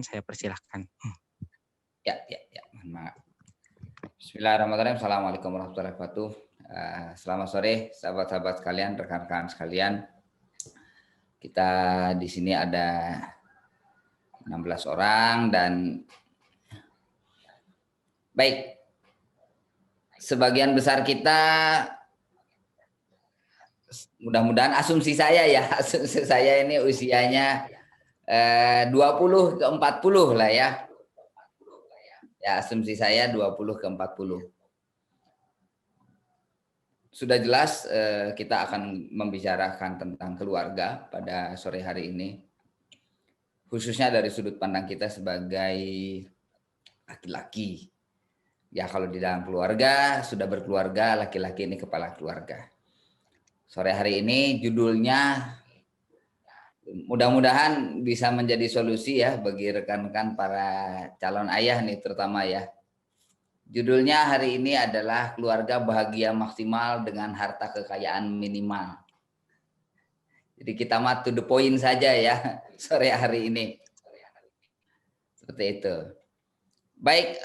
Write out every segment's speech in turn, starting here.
saya persilahkan. Ya. Mohon maaf. Bismillahirrahmanirrahim. Assalamualaikum warahmatullahi wabarakatuh. Selamat sore sahabat-sahabat sekalian, rekan-rekan sekalian. Kita di sini ada 16 orang dan baik. Sebagian besar kita mudah-mudahan asumsi saya ini usianya 20 ke 40 lah ya. Ya, asumsi saya 20 ke 40. Sudah jelas kita akan membicarakan tentang keluarga pada sore hari ini. Khususnya dari sudut pandang kita sebagai laki-laki. Ya kalau di dalam keluarga, sudah berkeluarga, laki-laki ini kepala keluarga. Sore hari ini judulnya mudah-mudahan bisa menjadi solusi ya bagi rekan-rekan para calon ayah nih terutama ya. Judulnya hari ini adalah keluarga bahagia maksimal dengan harta kekayaan minimal. Jadi kita mah to the point saja ya sore hari ini. Seperti itu. Baik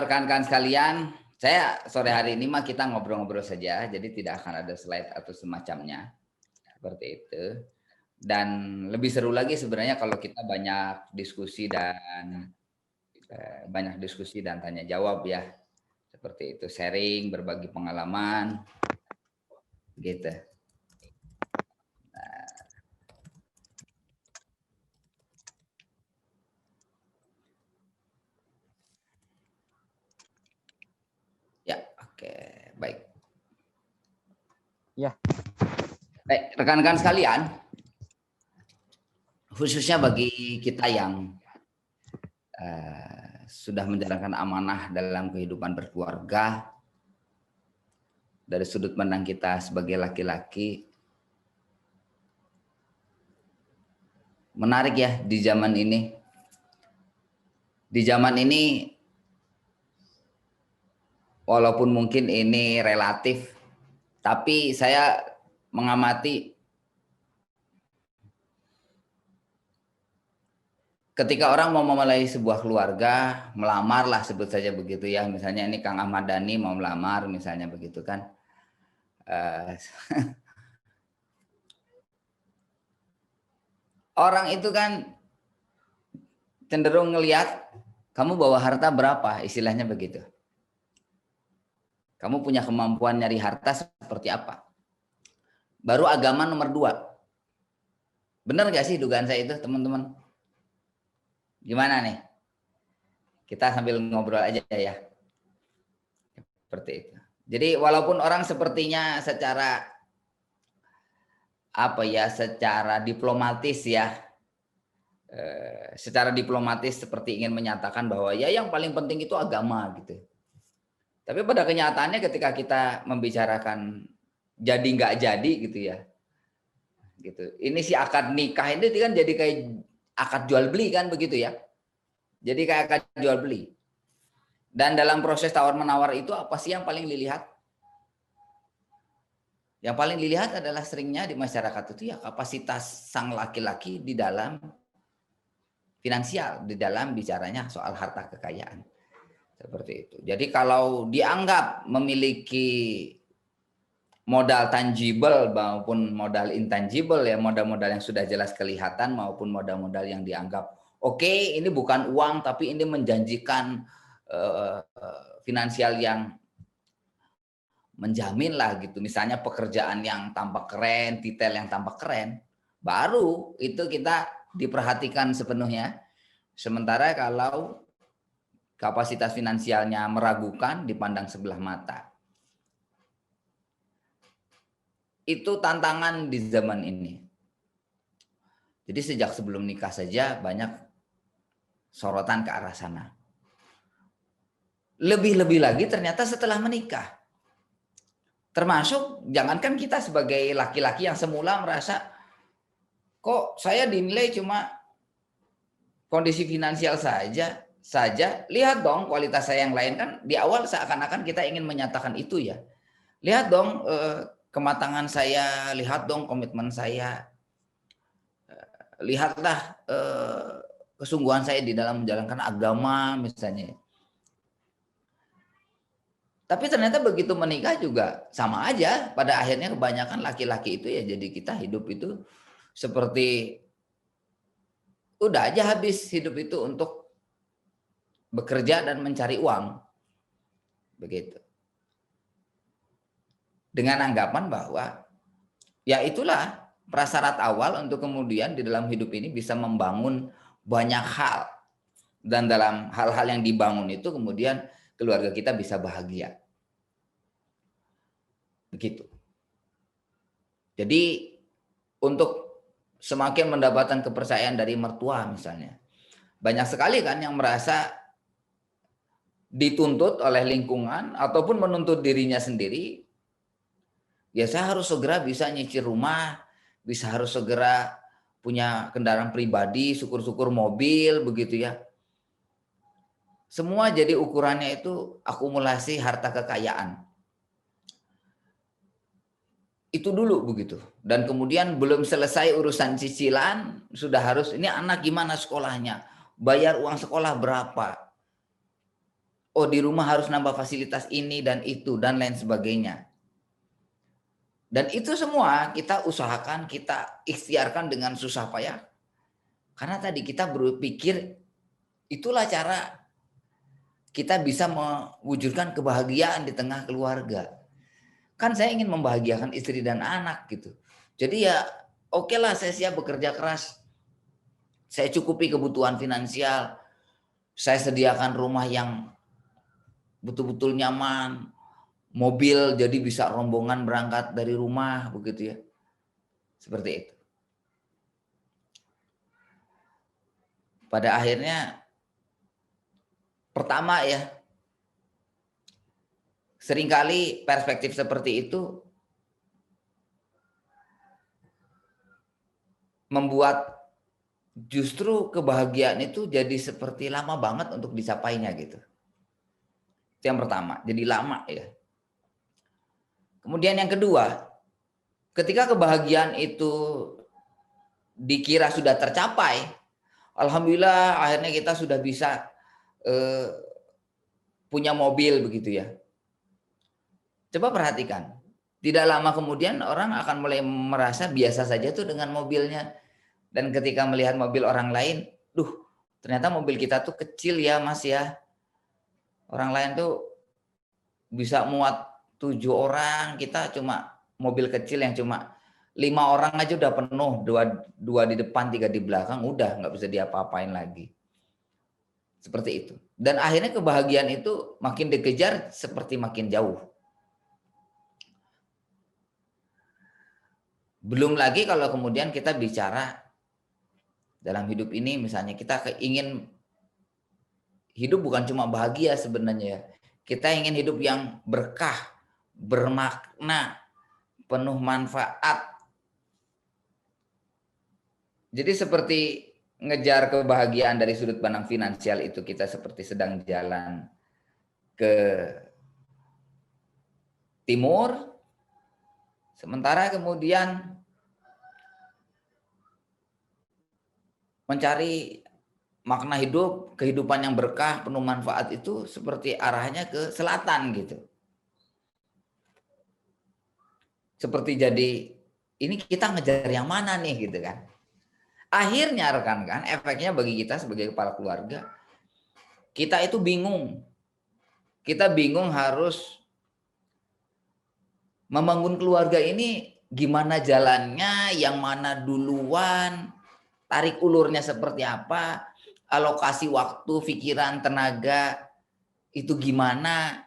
rekan-rekan sekalian, saya sore hari ini mah kita ngobrol-ngobrol saja, jadi tidak akan ada slide atau semacamnya. Seperti itu. Dan lebih seru lagi sebenarnya kalau kita banyak diskusi dan tanya jawab ya. Seperti itu, sharing, berbagi pengalaman gitu. Ya, oke, baik. Ya. Baik, rekan-rekan sekalian, khususnya bagi kita yang sudah menjalankan amanah dalam kehidupan berkeluarga, dari sudut pandang kita sebagai laki-laki, menarik ya di zaman ini. Di zaman ini, walaupun mungkin ini relatif, tapi saya mengamati ketika orang mau memulai sebuah keluarga, melamar lah sebut saja begitu ya. Misalnya ini Kang Ahmad Dhani mau melamar misalnya begitu kan. Orang itu kan cenderung ngelihat kamu bawa harta berapa, istilahnya begitu. Kamu punya kemampuan nyari harta seperti apa? Baru agama nomor 2. Benar gak sih dugaan saya itu teman-teman? Gimana nih? Kita sambil ngobrol aja ya. Seperti itu. Jadi walaupun orang sepertinya secara diplomatis ya. Secara diplomatis seperti ingin menyatakan bahwa ya yang paling penting itu agama gitu. Tapi pada kenyataannya ketika kita membicarakan jadi nggak jadi gitu ya. Gitu. Ini si akad nikah ini kan jadi kayak akad jual beli kan begitu ya. Jadi kayak akad jual beli. Dan dalam proses tawar menawar itu apa sih yang paling dilihat? Yang paling dilihat adalah seringnya di masyarakat itu ya kapasitas sang laki-laki di dalam finansial, di dalam bicaranya soal harta kekayaan. Seperti itu. Jadi kalau dianggap memiliki modal tangible maupun modal intangible ya, modal-modal yang sudah jelas kelihatan maupun modal-modal yang dianggap oke, ini bukan uang tapi ini menjanjikan finansial yang menjamin lah gitu. Misalnya pekerjaan yang tampak keren, titel yang tampak keren, baru itu kita diperhatikan sepenuhnya. Sementara kalau kapasitas finansialnya meragukan, dipandang sebelah mata. Itu tantangan di zaman ini. Jadi sejak sebelum nikah saja banyak sorotan ke arah sana. Lebih-lebih lagi ternyata setelah menikah. Termasuk jangankan kita sebagai laki-laki yang semula merasa kok saya dinilai cuma kondisi finansial saja, lihat dong kualitas saya yang lain. Kan di awal seakan-akan kita ingin menyatakan itu ya. Lihat dong kematangan saya, lihat dong komitmen saya, lihatlah kesungguhan saya di dalam menjalankan agama misalnya. Tapi ternyata begitu menikah juga sama aja. Pada akhirnya kebanyakan laki-laki itu ya jadi kita hidup itu seperti udah aja habis hidup itu untuk bekerja dan mencari uang. Begitu. Dengan anggapan bahwa ya itulah prasyarat awal untuk kemudian di dalam hidup ini bisa membangun banyak hal. Dan dalam hal-hal yang dibangun itu kemudian keluarga kita bisa bahagia. Begitu. Jadi untuk semakin mendapatkan kepercayaan dari mertua misalnya. Banyak sekali kan yang merasa dituntut oleh lingkungan ataupun menuntut dirinya sendiri. Ya saya harus segera bisa nyicil rumah, bisa harus segera punya kendaraan pribadi, syukur-syukur mobil begitu ya. Semua jadi ukurannya itu akumulasi harta kekayaan. Itu dulu begitu. Dan kemudian belum selesai urusan cicilan, sudah harus ini anak gimana sekolahnya, bayar uang sekolah berapa. Oh di rumah harus nambah fasilitas ini dan itu dan lain sebagainya. Dan itu semua kita usahakan, kita ikhtiarkan dengan susah payah. Karena tadi kita berpikir itulah cara kita bisa mewujudkan kebahagiaan di tengah keluarga. Kan saya ingin membahagiakan istri dan anak gitu. Jadi ya oke lah saya siap bekerja keras. Saya cukupi kebutuhan finansial. Saya sediakan rumah yang betul-betul nyaman. Mobil jadi bisa rombongan berangkat dari rumah begitu ya. Seperti itu. Pada akhirnya pertama ya, seringkali perspektif seperti itu membuat justru kebahagiaan itu jadi seperti lama banget untuk dicapainya gitu. Itu yang pertama, jadi lama ya. Kemudian yang kedua, ketika kebahagiaan itu dikira sudah tercapai, alhamdulillah akhirnya kita sudah bisa punya mobil begitu ya. Coba perhatikan, tidak lama kemudian orang akan mulai merasa biasa saja tuh dengan mobilnya. Dan ketika melihat mobil orang lain, ternyata mobil kita tuh kecil ya mas ya. Orang lain tuh bisa muat 7 orang, kita cuma mobil kecil yang cuma 5 orang aja udah penuh, dua di depan, 3 di belakang, udah nggak bisa diapa-apain lagi. Seperti itu. Dan akhirnya kebahagiaan itu makin dikejar seperti makin jauh. Belum lagi kalau kemudian kita bicara dalam hidup ini misalnya kita ingin hidup bukan cuma bahagia sebenarnya ya. Kita ingin hidup yang berkah, bermakna, penuh manfaat. Jadi seperti ngejar kebahagiaan dari sudut pandang finansial itu kita seperti sedang jalan ke timur, sementara kemudian mencari makna hidup, kehidupan yang berkah, penuh manfaat itu seperti arahnya ke selatan gitu. Seperti jadi ini kita ngejar yang mana nih gitu kan. Akhirnya rekan-rekan, efeknya bagi kita sebagai kepala keluarga, kita itu bingung. Kita bingung harus membangun keluarga ini gimana jalannya, yang mana duluan, tarik ulurnya seperti apa, alokasi waktu, pikiran, tenaga, itu gimana.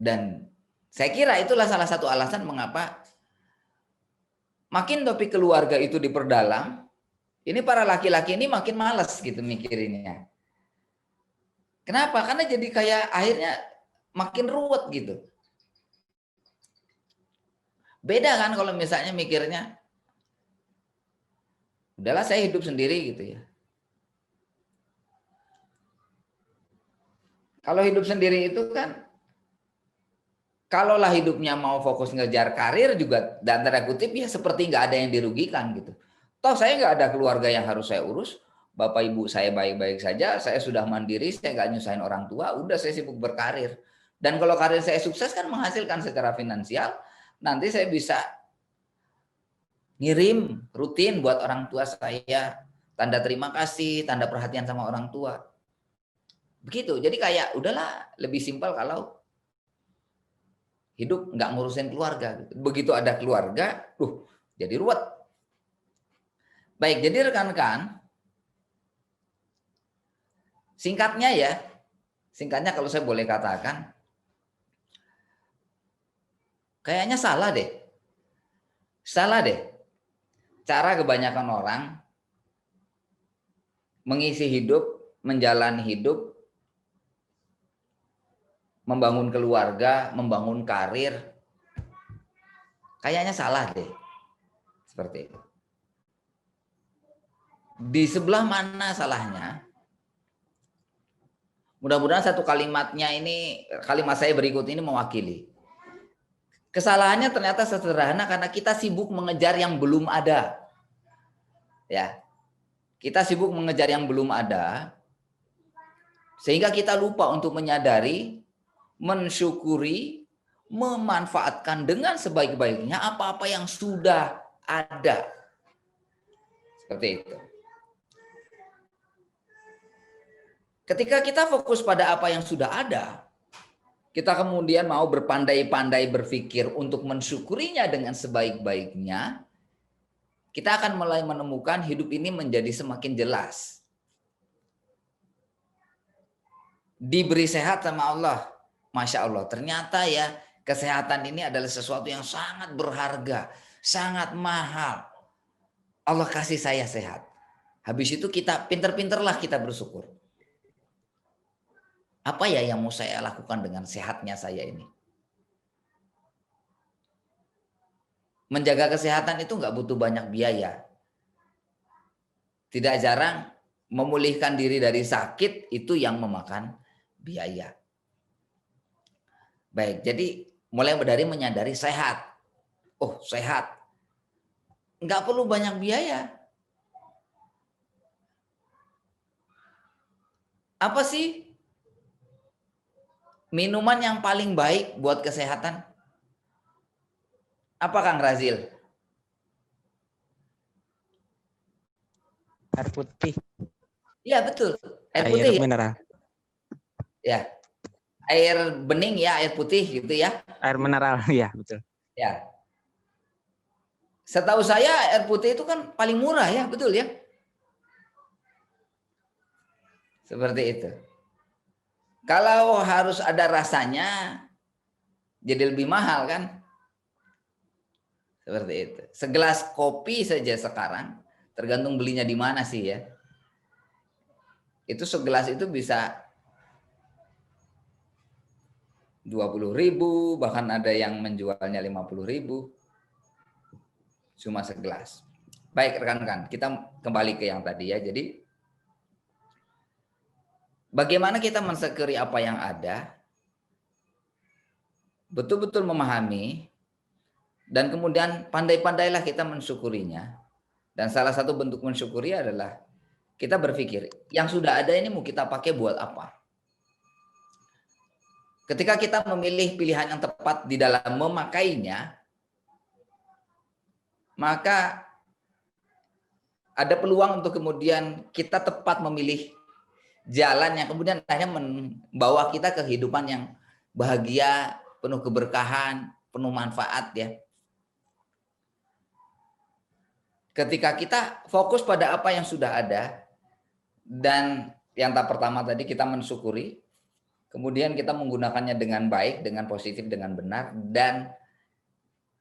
Dan saya kira itulah salah satu alasan mengapa makin topik keluarga itu diperdalam, ini para laki-laki ini makin malas gitu mikirinnya. Kenapa? Karena jadi kayak akhirnya makin ruwet gitu. Beda kan kalau misalnya mikirnya, udahlah saya hidup sendiri gitu ya. Kalau hidup sendiri itu kan, kalaulah hidupnya mau fokus ngejar karir juga, dan tanda kutip ya seperti nggak ada yang dirugikan gitu. Toh saya nggak ada keluarga yang harus saya urus. Bapak ibu saya baik-baik saja, saya sudah mandiri, saya nggak nyusahin orang tua, udah saya sibuk berkarir. Dan kalau karir saya sukses kan menghasilkan secara finansial, nanti saya bisa ngirim rutin buat orang tua saya, tanda terima kasih, tanda perhatian sama orang tua. Begitu, jadi kayak udahlah lebih simpel kalau hidup nggak ngurusin keluarga. Begitu ada keluarga, jadi ruwet. Baik, jadi rekan-rekan, singkatnya ya, singkatnya kalau saya boleh katakan, kayaknya salah deh. Salah deh. Cara kebanyakan orang mengisi hidup, menjalani hidup, membangun keluarga, membangun karir, kayaknya salah deh. Seperti itu. Di sebelah mana salahnya? Mudah-mudahan satu kalimatnya ini, kalimat saya berikut ini mewakili. Kesalahannya ternyata sederhana karena kita sibuk mengejar yang belum ada. Ya. Kita sibuk mengejar yang belum ada sehingga kita lupa untuk menyadari, mensyukuri, memanfaatkan dengan sebaik-baiknya apa-apa yang sudah ada. Seperti itu. Ketika kita fokus pada apa yang sudah ada, kita kemudian mau berpandai-pandai berpikir untuk mensyukurinya dengan sebaik-baiknya, kita akan mulai menemukan hidup ini menjadi semakin jelas. Diberi sehat sama Allah. Masya Allah, ternyata ya kesehatan ini adalah sesuatu yang sangat berharga, sangat mahal. Allah kasih saya sehat. Habis itu kita pinter-pinterlah kita bersyukur. Apa ya yang mau saya lakukan dengan sehatnya saya ini? Menjaga kesehatan itu nggak butuh banyak biaya. Tidak jarang memulihkan diri dari sakit itu yang memakan biaya. Baik, jadi mulai dari menyadari sehat. Oh, sehat. Nggak perlu banyak biaya. Apa sih minuman yang paling baik buat kesehatan? Apa Kang Razil? Air putih. Iya betul. Air Air putih mineral. ya. Air bening ya, air putih gitu ya. Air mineral, ya betul. Ya. Setahu saya air putih itu kan paling murah ya, betul ya? Seperti itu. Kalau harus ada rasanya, jadi lebih mahal kan? Seperti itu. Segelas kopi saja sekarang, tergantung belinya di mana sih ya. Itu segelas itu bisa 20.000, bahkan ada yang menjualnya 50.000. Cuma segelas. Baik rekan-rekan, kita kembali ke yang tadi ya. Jadi bagaimana kita mensyukuri apa yang ada, betul-betul memahami, dan kemudian pandai-pandailah kita mensyukurinya. Dan salah satu bentuk mensyukuri adalah kita berpikir, yang sudah ada ini mau kita pakai buat apa? Ketika kita memilih pilihan yang tepat di dalam memakainya, maka ada peluang untuk kemudian kita tepat memilih jalan yang kemudian akhirnya membawa kita ke kehidupan yang bahagia, penuh keberkahan, penuh manfaat ya. Ketika kita fokus pada apa yang sudah ada, dan yang pertama tadi kita mensyukuri, kemudian kita menggunakannya dengan baik, dengan positif, dengan benar, dan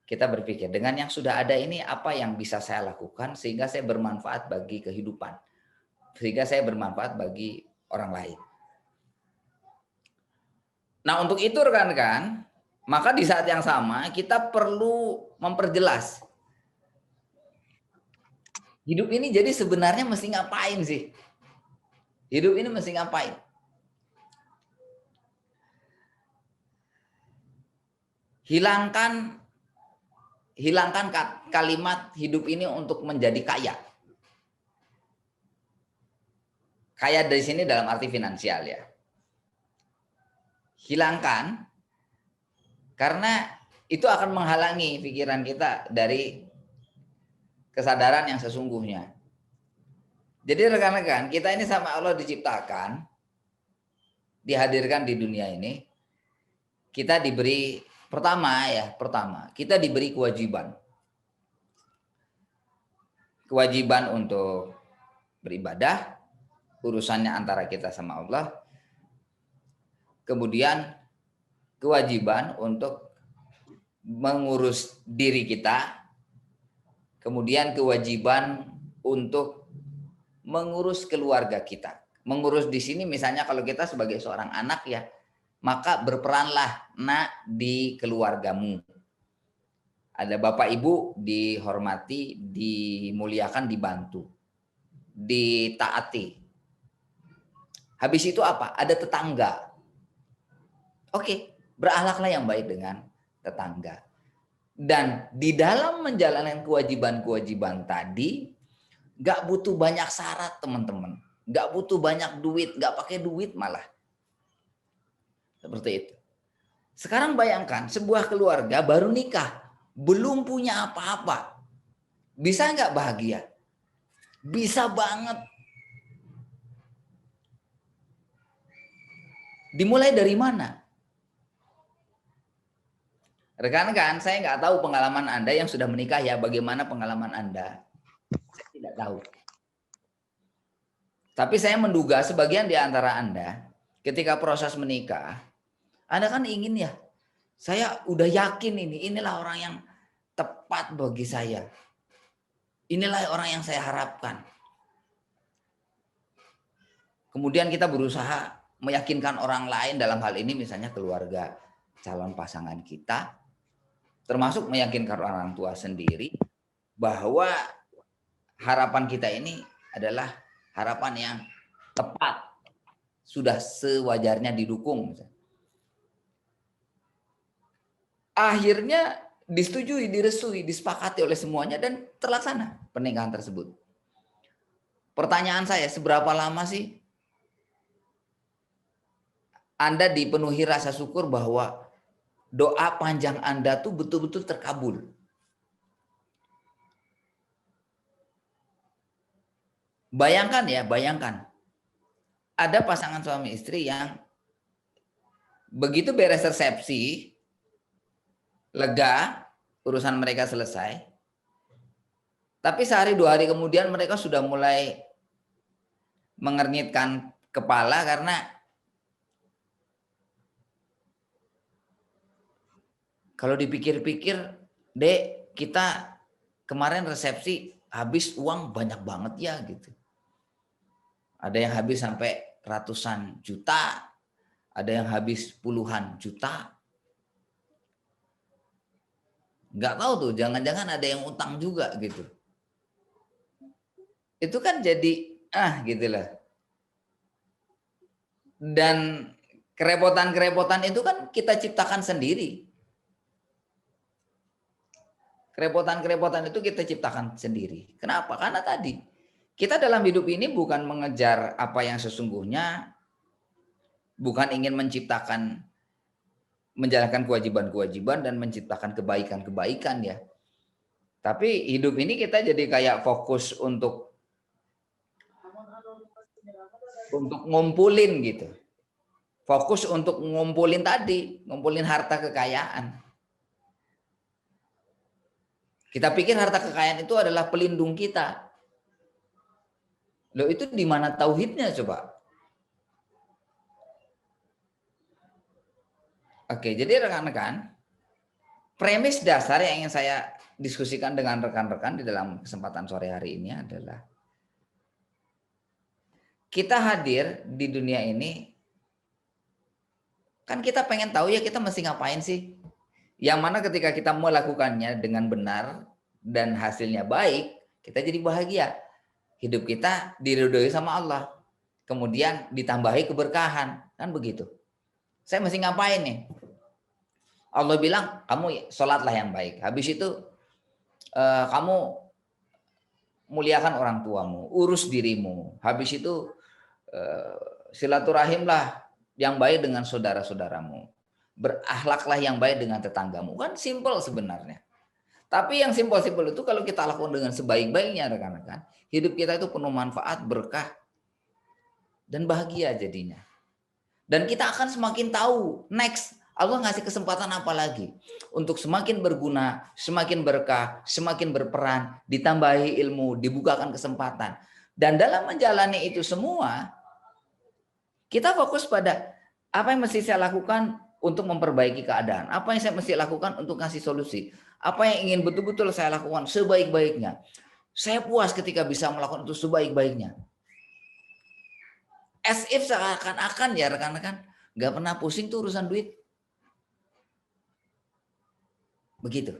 kita berpikir dengan yang sudah ada ini apa yang bisa saya lakukan sehingga saya bermanfaat bagi kehidupan, sehingga saya bermanfaat bagi orang lain. Nah untuk itu rekan-rekan, maka di saat yang sama kita perlu memperjelas hidup ini jadi sebenarnya mesti ngapain sih? Hidup ini mesti ngapain? Hilangkan hilangkan kalimat hidup ini untuk menjadi kaya. Kaya dari sini dalam arti finansial ya. Hilangkan, karena itu akan menghalangi pikiran kita dari kesadaran yang sesungguhnya. Jadi rekan-rekan, kita ini sama Allah diciptakan, dihadirkan di dunia ini, kita diberi pertama, kita diberi kewajiban. Kewajiban untuk beribadah, urusannya antara kita sama Allah. Kemudian kewajiban untuk mengurus diri kita. Kemudian kewajiban untuk mengurus keluarga kita. Mengurus di sini misalnya kalau kita sebagai seorang anak ya, maka berperanlah nak di keluargamu. Ada bapak ibu dihormati, dimuliakan, dibantu, ditaati. Habis itu apa? Ada tetangga. Oke, berakhlaklah yang baik dengan tetangga. Dan di dalam menjalankan kewajiban-kewajiban tadi, gak butuh banyak syarat teman-teman. Gak butuh banyak duit, gak pakai duit malah. Seperti itu. Sekarang bayangkan sebuah keluarga baru nikah, belum punya apa-apa. Bisa nggak bahagia? Bisa banget. Dimulai dari mana? Rekan-rekan, saya nggak tahu pengalaman Anda yang sudah menikah ya, bagaimana pengalaman Anda? Saya tidak tahu. Tapi saya menduga sebagian di antara Anda, ketika proses menikah, Anda kan ingin ya, saya udah yakin inilah orang yang tepat bagi saya. Inilah orang yang saya harapkan. Kemudian kita berusaha meyakinkan orang lain, dalam hal ini misalnya keluarga calon pasangan kita, termasuk meyakinkan orang tua sendiri bahwa harapan kita ini adalah harapan yang tepat, sudah sewajarnya didukung. Akhirnya disetujui, direstui, disepakati oleh semuanya dan terlaksana pernikahan tersebut. Pertanyaan saya, seberapa lama sih Anda dipenuhi rasa syukur bahwa doa panjang Anda tuh betul-betul terkabul? Bayangkan ya, bayangkan. Ada pasangan suami istri yang begitu beres resepsi, lega, urusan mereka selesai. Tapi sehari dua hari kemudian mereka sudah mulai mengernyitkan kepala karena kalau dipikir-pikir, Dek, kita kemarin resepsi habis uang banyak banget ya gitu. Ada yang habis sampai ratusan juta, ada yang habis puluhan juta. Nggak tahu tuh, jangan-jangan ada yang utang juga gitu. Itu kan jadi gitulah. Dan kerepotan-kerepotan itu kan kita ciptakan sendiri. Kerepotan-kerepotan itu kita ciptakan sendiri. Kenapa? Karena tadi kita dalam hidup ini bukan mengejar apa yang sesungguhnya, bukan ingin menciptakan, menjalankan kewajiban-kewajiban dan menciptakan kebaikan-kebaikan ya. Tapi hidup ini kita jadi kayak fokus untuk ngumpulin gitu. Fokus untuk ngumpulin tadi, ngumpulin harta kekayaan. Kita pikir harta kekayaan itu adalah pelindung kita. Loh, itu di mana tauhidnya coba? Oke, jadi rekan-rekan, premis dasar yang ingin saya diskusikan dengan rekan-rekan di dalam kesempatan sore hari ini adalah kita hadir di dunia ini, kan kita pengen tahu ya kita mesti ngapain sih? Yang mana ketika kita melakukannya dengan benar dan hasilnya baik, kita jadi bahagia. Hidup kita diridhoi sama Allah. Kemudian ditambahi keberkahan. Kan begitu. Saya mesti ngapain nih? Allah bilang, kamu sholatlah yang baik. Habis itu kamu muliakan orang tuamu, urus dirimu. Habis itu silaturahimlah yang baik dengan saudara-saudaramu. Berakhlaklah yang baik dengan tetanggamu. Kan simpel sebenarnya. Tapi yang simpel-simpel itu kalau kita lakukan dengan sebaik-baiknya rekan-rekan, hidup kita itu penuh manfaat, berkah, dan bahagia jadinya. Dan kita akan semakin tahu next Allah ngasih kesempatan apa lagi untuk semakin berguna, semakin berkah, semakin berperan, ditambahi ilmu, dibukakan kesempatan. Dan dalam menjalani itu semua, kita fokus pada apa yang mesti saya lakukan untuk memperbaiki keadaan, apa yang saya mesti lakukan untuk ngasih solusi, apa yang ingin betul-betul saya lakukan sebaik-baiknya. Saya puas ketika bisa melakukan itu sebaik-baiknya. As if seakan-akan ya rekan-rekan, nggak pernah pusing tuh urusan duit. Begitu.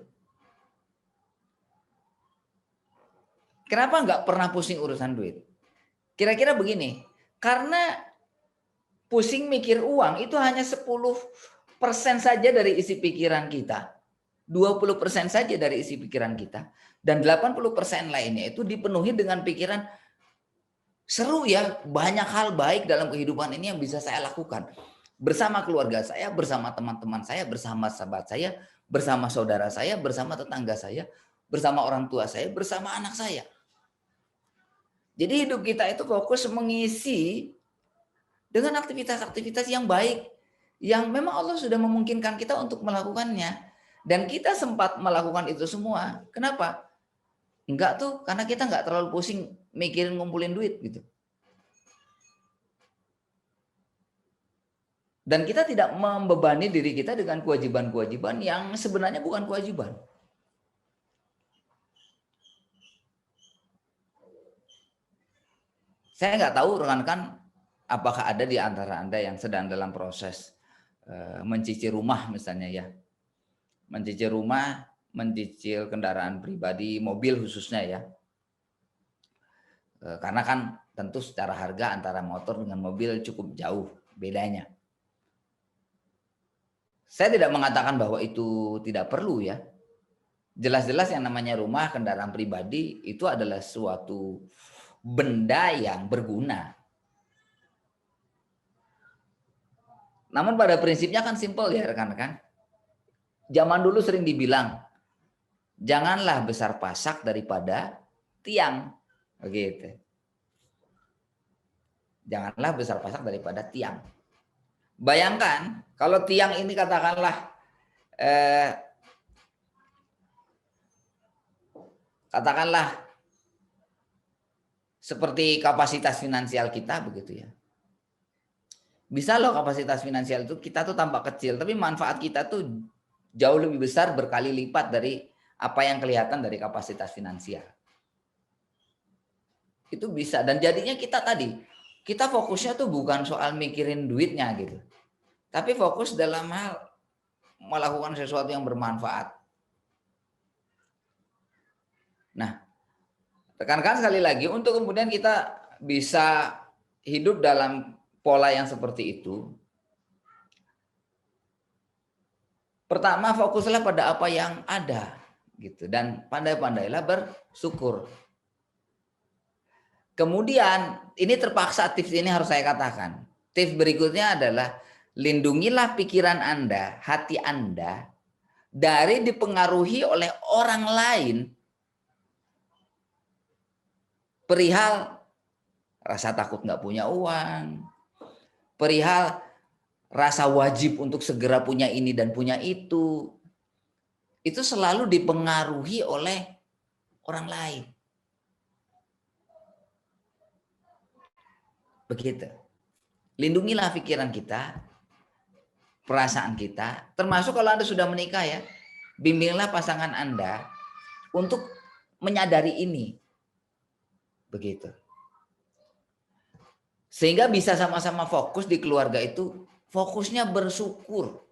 Kenapa nggak pernah pusing urusan duit? Kira-kira begini, karena pusing mikir uang itu hanya 10% saja dari isi pikiran kita. 20% saja dari isi pikiran kita. Dan 80% lainnya itu dipenuhi dengan pikiran, seru ya, banyak hal baik dalam kehidupan ini yang bisa saya lakukan. Bersama keluarga saya, bersama teman-teman saya, bersama sahabat saya, bersama saudara saya, bersama tetangga saya, bersama orang tua saya, bersama anak saya. Jadi hidup kita itu fokus mengisi dengan aktivitas-aktivitas yang baik, yang memang Allah sudah memungkinkan kita untuk melakukannya. Dan kita sempat melakukan itu semua. Kenapa? Enggak tuh, karena kita enggak terlalu pusing mikirin ngumpulin duit gitu. Dan kita tidak membebani diri kita dengan kewajiban-kewajiban yang sebenarnya bukan kewajiban. Saya nggak tahu rekan-rekan apakah ada di antara Anda yang sedang dalam proses mencicil rumah misalnya ya. Mencicil rumah, mencicil kendaraan pribadi, mobil khususnya ya. Karena kan tentu secara harga antara motor dengan mobil cukup jauh bedanya. Saya tidak mengatakan bahwa itu tidak perlu ya. Jelas-jelas yang namanya rumah, kendaraan pribadi itu adalah suatu benda yang berguna. Namun pada prinsipnya kan simpel ya rekan-rekan. Zaman dulu sering dibilang, janganlah besar pasak daripada tiang. Begitu. Janganlah besar pasak daripada tiang. Bayangkan kalau tiang ini katakanlah seperti kapasitas finansial kita begitu ya. Bisa loh kapasitas finansial itu kita tuh tampak kecil, tapi manfaat kita tuh jauh lebih besar berkali lipat dari apa yang kelihatan dari kapasitas finansial. Itu bisa, dan jadinya kita fokusnya tuh bukan soal mikirin duitnya gitu. Tapi fokus dalam hal melakukan sesuatu yang bermanfaat. Nah, rekan-rekan sekali lagi untuk kemudian kita bisa hidup dalam pola yang seperti itu. Pertama, fokuslah pada apa yang ada gitu dan pandai-pandailah bersyukur. Kemudian ini terpaksa tips ini harus saya katakan. Tips berikutnya adalah lindungilah pikiran Anda, hati Anda dari dipengaruhi oleh orang lain perihal rasa takut nggak punya uang, perihal rasa wajib untuk segera punya ini dan punya itu selalu dipengaruhi oleh orang lain. Begitu. Lindungilah pikiran kita, perasaan kita, termasuk kalau Anda sudah menikah ya, bimbinglah pasangan Anda untuk menyadari ini. Begitu. Sehingga bisa sama-sama fokus di keluarga itu, fokusnya bersyukur.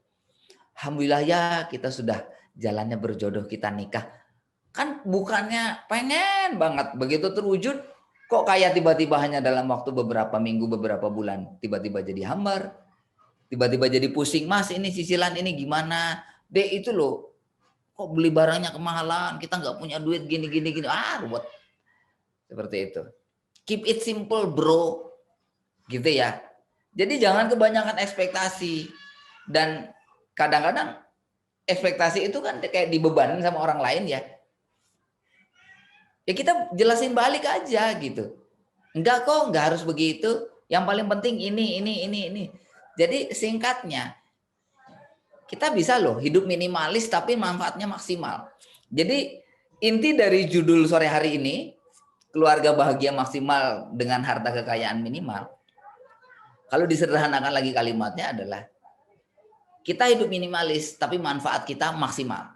Alhamdulillah ya kita sudah jalannya berjodoh, kita nikah. Kan bukannya pengen banget begitu terwujud, kok kayak tiba-tiba hanya dalam waktu beberapa minggu, beberapa bulan, tiba-tiba jadi hambar, tiba-tiba jadi pusing, Mas ini cicilan ini gimana? Dek itu loh, kok beli barangnya kemahalan, kita nggak punya duit gini gini gini, ruwet. Seperti itu. Keep it simple bro, gitu ya. Jadi jangan kebanyakan ekspektasi. Dan kadang-kadang ekspektasi itu kan kayak dibebanin sama orang lain ya. Ya kita jelasin balik aja gitu. Enggak kok, enggak harus begitu. Yang paling penting ini. Jadi singkatnya, kita bisa loh hidup minimalis tapi manfaatnya maksimal. Jadi inti dari judul sore hari ini, keluarga bahagia maksimal dengan harta kekayaan minimal. Kalau disederhanakan lagi kalimatnya adalah, kita hidup minimalis tapi manfaat kita maksimal.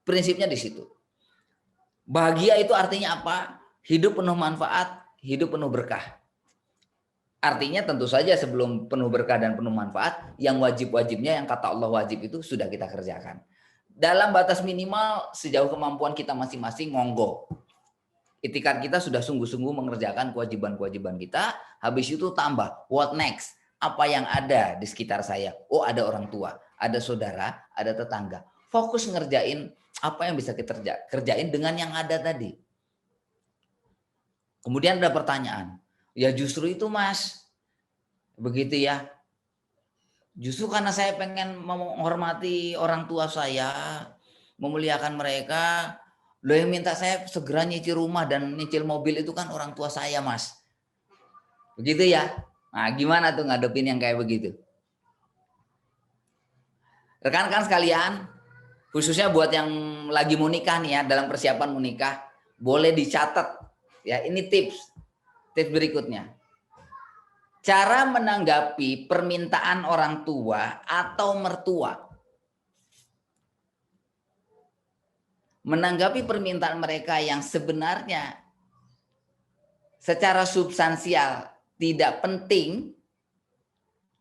Prinsipnya di situ. Bahagia itu artinya apa? Hidup penuh manfaat, hidup penuh berkah. Artinya tentu saja sebelum penuh berkah dan penuh manfaat, yang wajib-wajibnya, yang kata Allah wajib itu sudah kita kerjakan. Dalam batas minimal, sejauh kemampuan kita masing-masing, monggo. Itikat kita sudah sungguh-sungguh mengerjakan kewajiban-kewajiban kita, habis itu tambah, what next? Apa yang ada di sekitar saya? Oh, ada orang tua, ada saudara, ada tetangga. Fokus ngerjain apa yang bisa kita kerjain dengan yang ada tadi. Kemudian ada pertanyaan, ya justru itu Mas, begitu ya. Justru karena saya pengen menghormati orang tua saya, memuliakan mereka, loh yang minta saya segera nyicil rumah dan nyicil mobil itu kan orang tua saya Mas. Begitu ya. Nah gimana tuh ngadepin yang kayak begitu? Rekan-rekan sekalian, khususnya buat yang lagi mau nikah nih ya, dalam persiapan mau nikah, boleh dicatat ya, ini tips berikutnya. Cara menanggapi permintaan orang tua atau mertua. Menanggapi permintaan mereka yang sebenarnya secara substansial tidak penting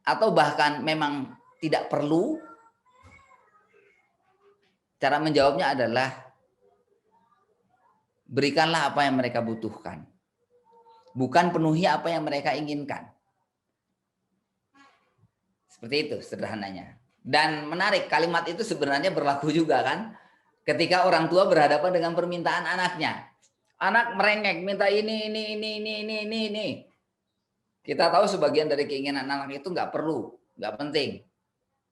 atau bahkan memang tidak perlu. Cara menjawabnya adalah berikanlah apa yang mereka butuhkan. Bukan penuhi apa yang mereka inginkan. Seperti itu sederhananya. Dan menarik, kalimat itu sebenarnya berlaku juga kan ketika orang tua berhadapan dengan permintaan anaknya. Anak merengek minta ini. Kita tahu sebagian dari keinginan anak itu nggak perlu, nggak penting.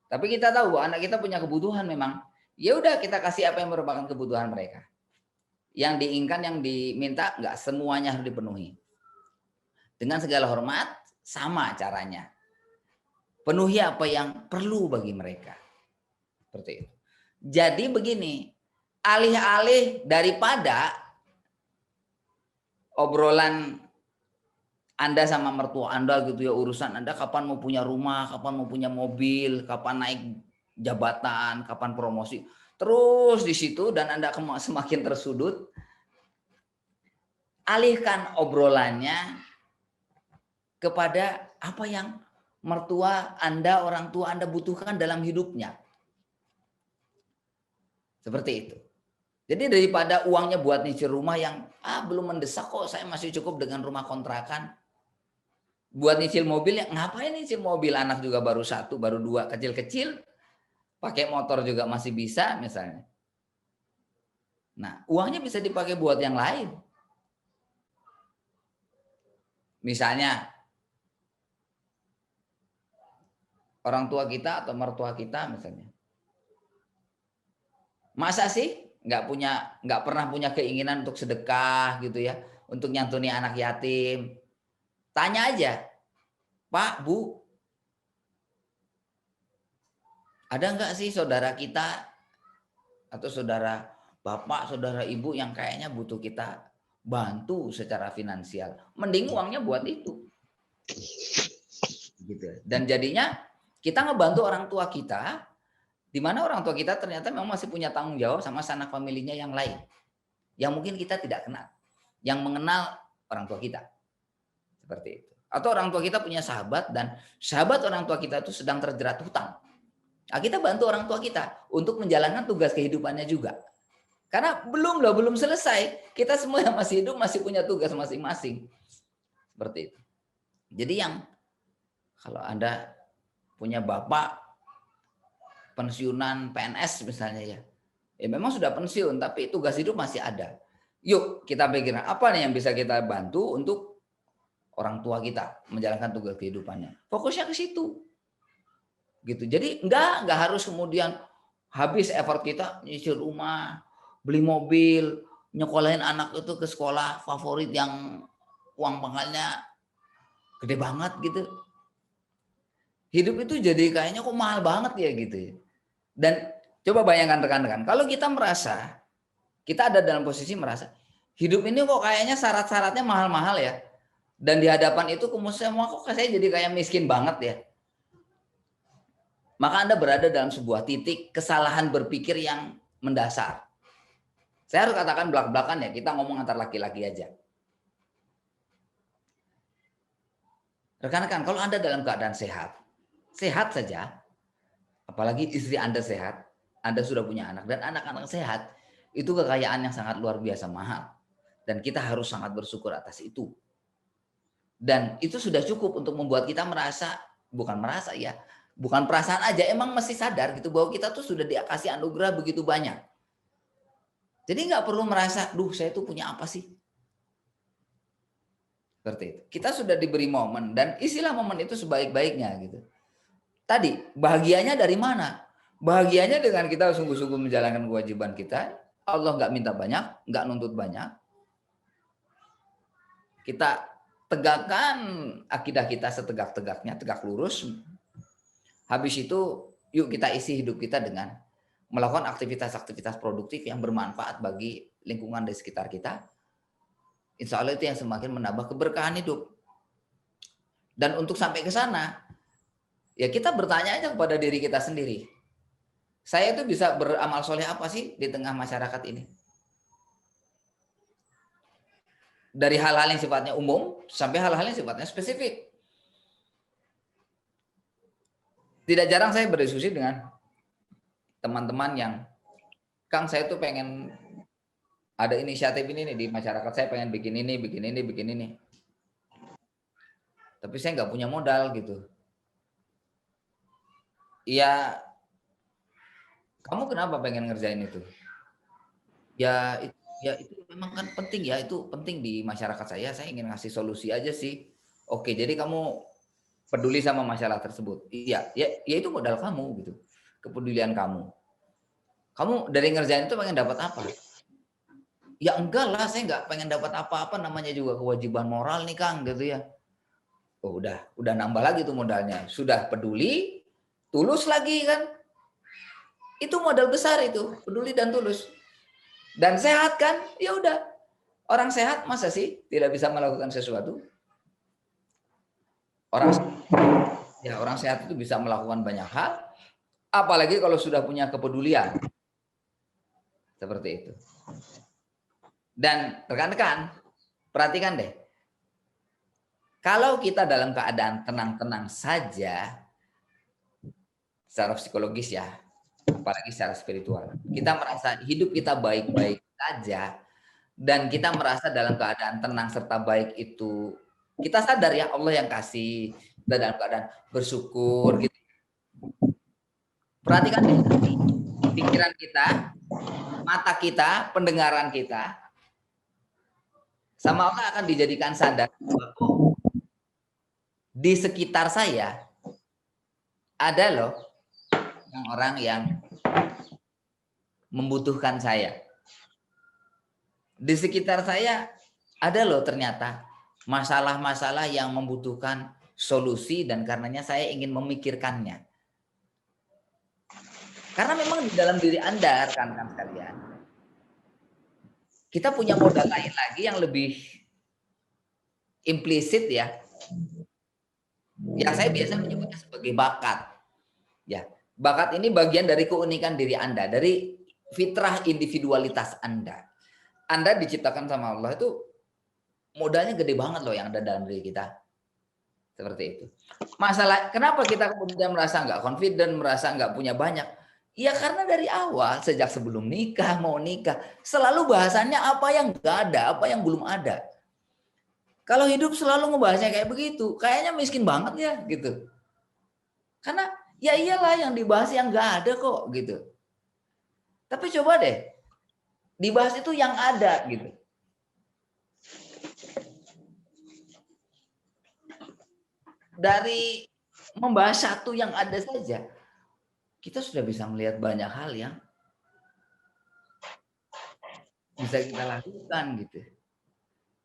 Tapi kita tahu bahwa anak kita punya kebutuhan memang. Ya udah kita kasih apa yang merupakan kebutuhan mereka. Yang diinginkan, yang diminta nggak semuanya harus dipenuhi. Dengan segala hormat, sama caranya. Penuhi apa yang perlu bagi mereka. Seperti itu. Jadi begini, alih-alih daripada obrolan Anda sama mertua Anda gitu ya, urusan Anda kapan mau punya rumah, kapan mau punya mobil, kapan naik jabatan, kapan promosi, terus di situ dan Anda semakin tersudut, alihkan obrolannya kepada apa yang mertua Anda, orang tua Anda butuhkan dalam hidupnya. Seperti itu. Jadi daripada uangnya buat nyicil rumah yang belum mendesak kok, saya masih cukup dengan rumah kontrakan. Buat nyicil mobil, ya ngapain nyicil mobil, anak juga baru 1, baru 2, kecil-kecil. Pakai motor juga masih bisa misalnya. Nah, uangnya bisa dipakai buat yang lain. Misalnya, orang tua kita atau mertua kita misalnya. Masa sih nggak pernah punya keinginan untuk sedekah gitu ya, untuk nyantuni anak yatim. Tanya aja, Pak, Bu, ada nggak sih saudara kita atau saudara bapak, saudara ibu yang kayaknya butuh kita bantu secara finansial? Mending uangnya buat itu. Gitu. Dan jadinya kita ngebantu orang tua kita, di mana orang tua kita ternyata memang masih punya tanggung jawab sama sanak familinya yang lain, yang mungkin kita tidak kenal, yang mengenal orang tua kita. Seperti itu. Atau orang tua kita punya sahabat dan sahabat orang tua kita itu sedang terjerat hutang. Nah, kita bantu orang tua kita untuk menjalankan tugas kehidupannya juga. Karena belum selesai. Kita semua yang masih hidup masih punya tugas masing-masing. Seperti itu. Jadi yang kalau Anda punya bapak pensiunan PNS misalnya ya, Ya memang sudah pensiun, tapi tugas hidup masih ada. Yuk kita pikirkan apa nih yang bisa kita bantu untuk orang tua kita menjalankan tugas kehidupannya. Fokusnya ke situ. Gitu. Jadi enggak harus kemudian habis effort kita nyicil rumah, beli mobil, nyekolahin anak itu ke sekolah favorit yang uang pangkalnya gede banget gitu. Hidup itu jadi kayaknya kok mahal banget ya gitu ya. Dan coba bayangkan rekan-rekan, kalau kita merasa, kita ada dalam posisi merasa, hidup ini kok kayaknya syarat-syaratnya mahal-mahal ya. Dan di hadapan itu semua kok saya jadi kayak miskin banget ya. Maka Anda berada dalam sebuah titik kesalahan berpikir yang mendasar. Saya harus katakan belak-belakan ya, kita ngomong antar laki-laki aja. Rekan-rekan, kalau Anda dalam keadaan sehat, sehat saja, apalagi istri Anda sehat, Anda sudah punya anak, dan anak-anak sehat, itu kekayaan yang sangat luar biasa mahal. Dan kita harus sangat bersyukur atas itu. Dan itu sudah cukup untuk membuat kita merasa, bukan perasaan aja, emang mesti sadar gitu bahwa kita tuh sudah dikasih anugerah begitu banyak. Jadi nggak perlu merasa, duh saya tuh punya apa sih? Seperti itu. Kita sudah diberi momen dan isilah momen itu sebaik-baiknya gitu. Tadi bahagianya dari mana? Bahagianya dengan kita sungguh-sungguh menjalankan kewajiban kita. Allah nggak minta banyak, nggak nuntut banyak. Kita tegakkan akidah kita setegak-tegaknya, tegak lurus. Habis itu yuk kita isi hidup kita dengan melakukan aktivitas-aktivitas produktif yang bermanfaat bagi lingkungan di sekitar kita. Insya Allah itu yang semakin menambah keberkahan hidup. Dan untuk sampai ke sana, ya kita bertanya aja kepada diri kita sendiri. Saya itu bisa beramal soleh apa sih di tengah masyarakat ini? Dari hal-hal yang sifatnya umum sampai hal-hal yang sifatnya spesifik. Tidak jarang saya berdiskusi dengan teman-teman yang, Kang saya tuh pengen ada inisiatif ini nih di masyarakat, saya pengen bikin ini, bikin ini, bikin ini. Tapi saya nggak punya modal gitu. Iya, kamu kenapa pengen ngerjain itu? Ya itu memang kan penting ya, itu penting di masyarakat saya ingin ngasih solusi aja sih. Oke, jadi kamu peduli sama masalah tersebut. Iya, ya itu modal kamu gitu. Kepedulian kamu. Kamu dari ngerjain itu pengen dapat apa? Ya enggak lah, saya nggak pengen dapat apa-apa, namanya juga kewajiban moral nih Kang gitu ya. Oh, udah nambah lagi tuh modalnya. Sudah peduli, tulus lagi kan. Itu modal besar itu, peduli dan tulus. Dan sehat kan? Ya udah. Orang sehat masa sih tidak bisa melakukan sesuatu? Orang sehat itu bisa melakukan banyak hal, apalagi kalau sudah punya kepedulian. Seperti itu. Dan rekan-rekan, perhatikan deh. Kalau kita dalam keadaan tenang-tenang saja, secara psikologis ya, apalagi secara spiritual, kita merasa hidup kita baik-baik saja, dan kita merasa dalam keadaan tenang serta baik itu, kita sadar ya Allah yang kasih, kita dalam keadaan bersyukur gitu. Perhatikan pikiran kita, mata kita, pendengaran kita, sama Allah akan dijadikan sadar bahwa di sekitar saya ada loh orang yang membutuhkan saya. Di sekitar saya ada loh ternyata masalah-masalah yang membutuhkan solusi, dan karenanya saya ingin memikirkannya. Karena memang di dalam diri Anda, rekan-rekan sekalian, kita punya modal lain lagi yang lebih implisit ya. Yang saya biasa menyebutnya sebagai bakat. Ya, bakat ini bagian dari keunikan diri Anda, dari fitrah individualitas Anda. Anda diciptakan sama Allah itu modalnya gede banget loh yang ada dalam diri kita. Seperti itu. Masalah kenapa kita kemudian merasa nggak confident, merasa nggak punya banyak? Ya karena dari awal, sejak sebelum nikah, mau nikah, selalu bahasannya apa yang nggak ada, apa yang belum ada. Kalau hidup selalu ngebahasnya kayak begitu, kayaknya miskin banget ya gitu. Karena ya iyalah yang dibahas yang nggak ada kok gitu. Tapi coba deh dibahas itu yang ada gitu. Dari membahas satu yang ada saja, kita sudah bisa melihat banyak hal yang bisa kita lakukan gitu.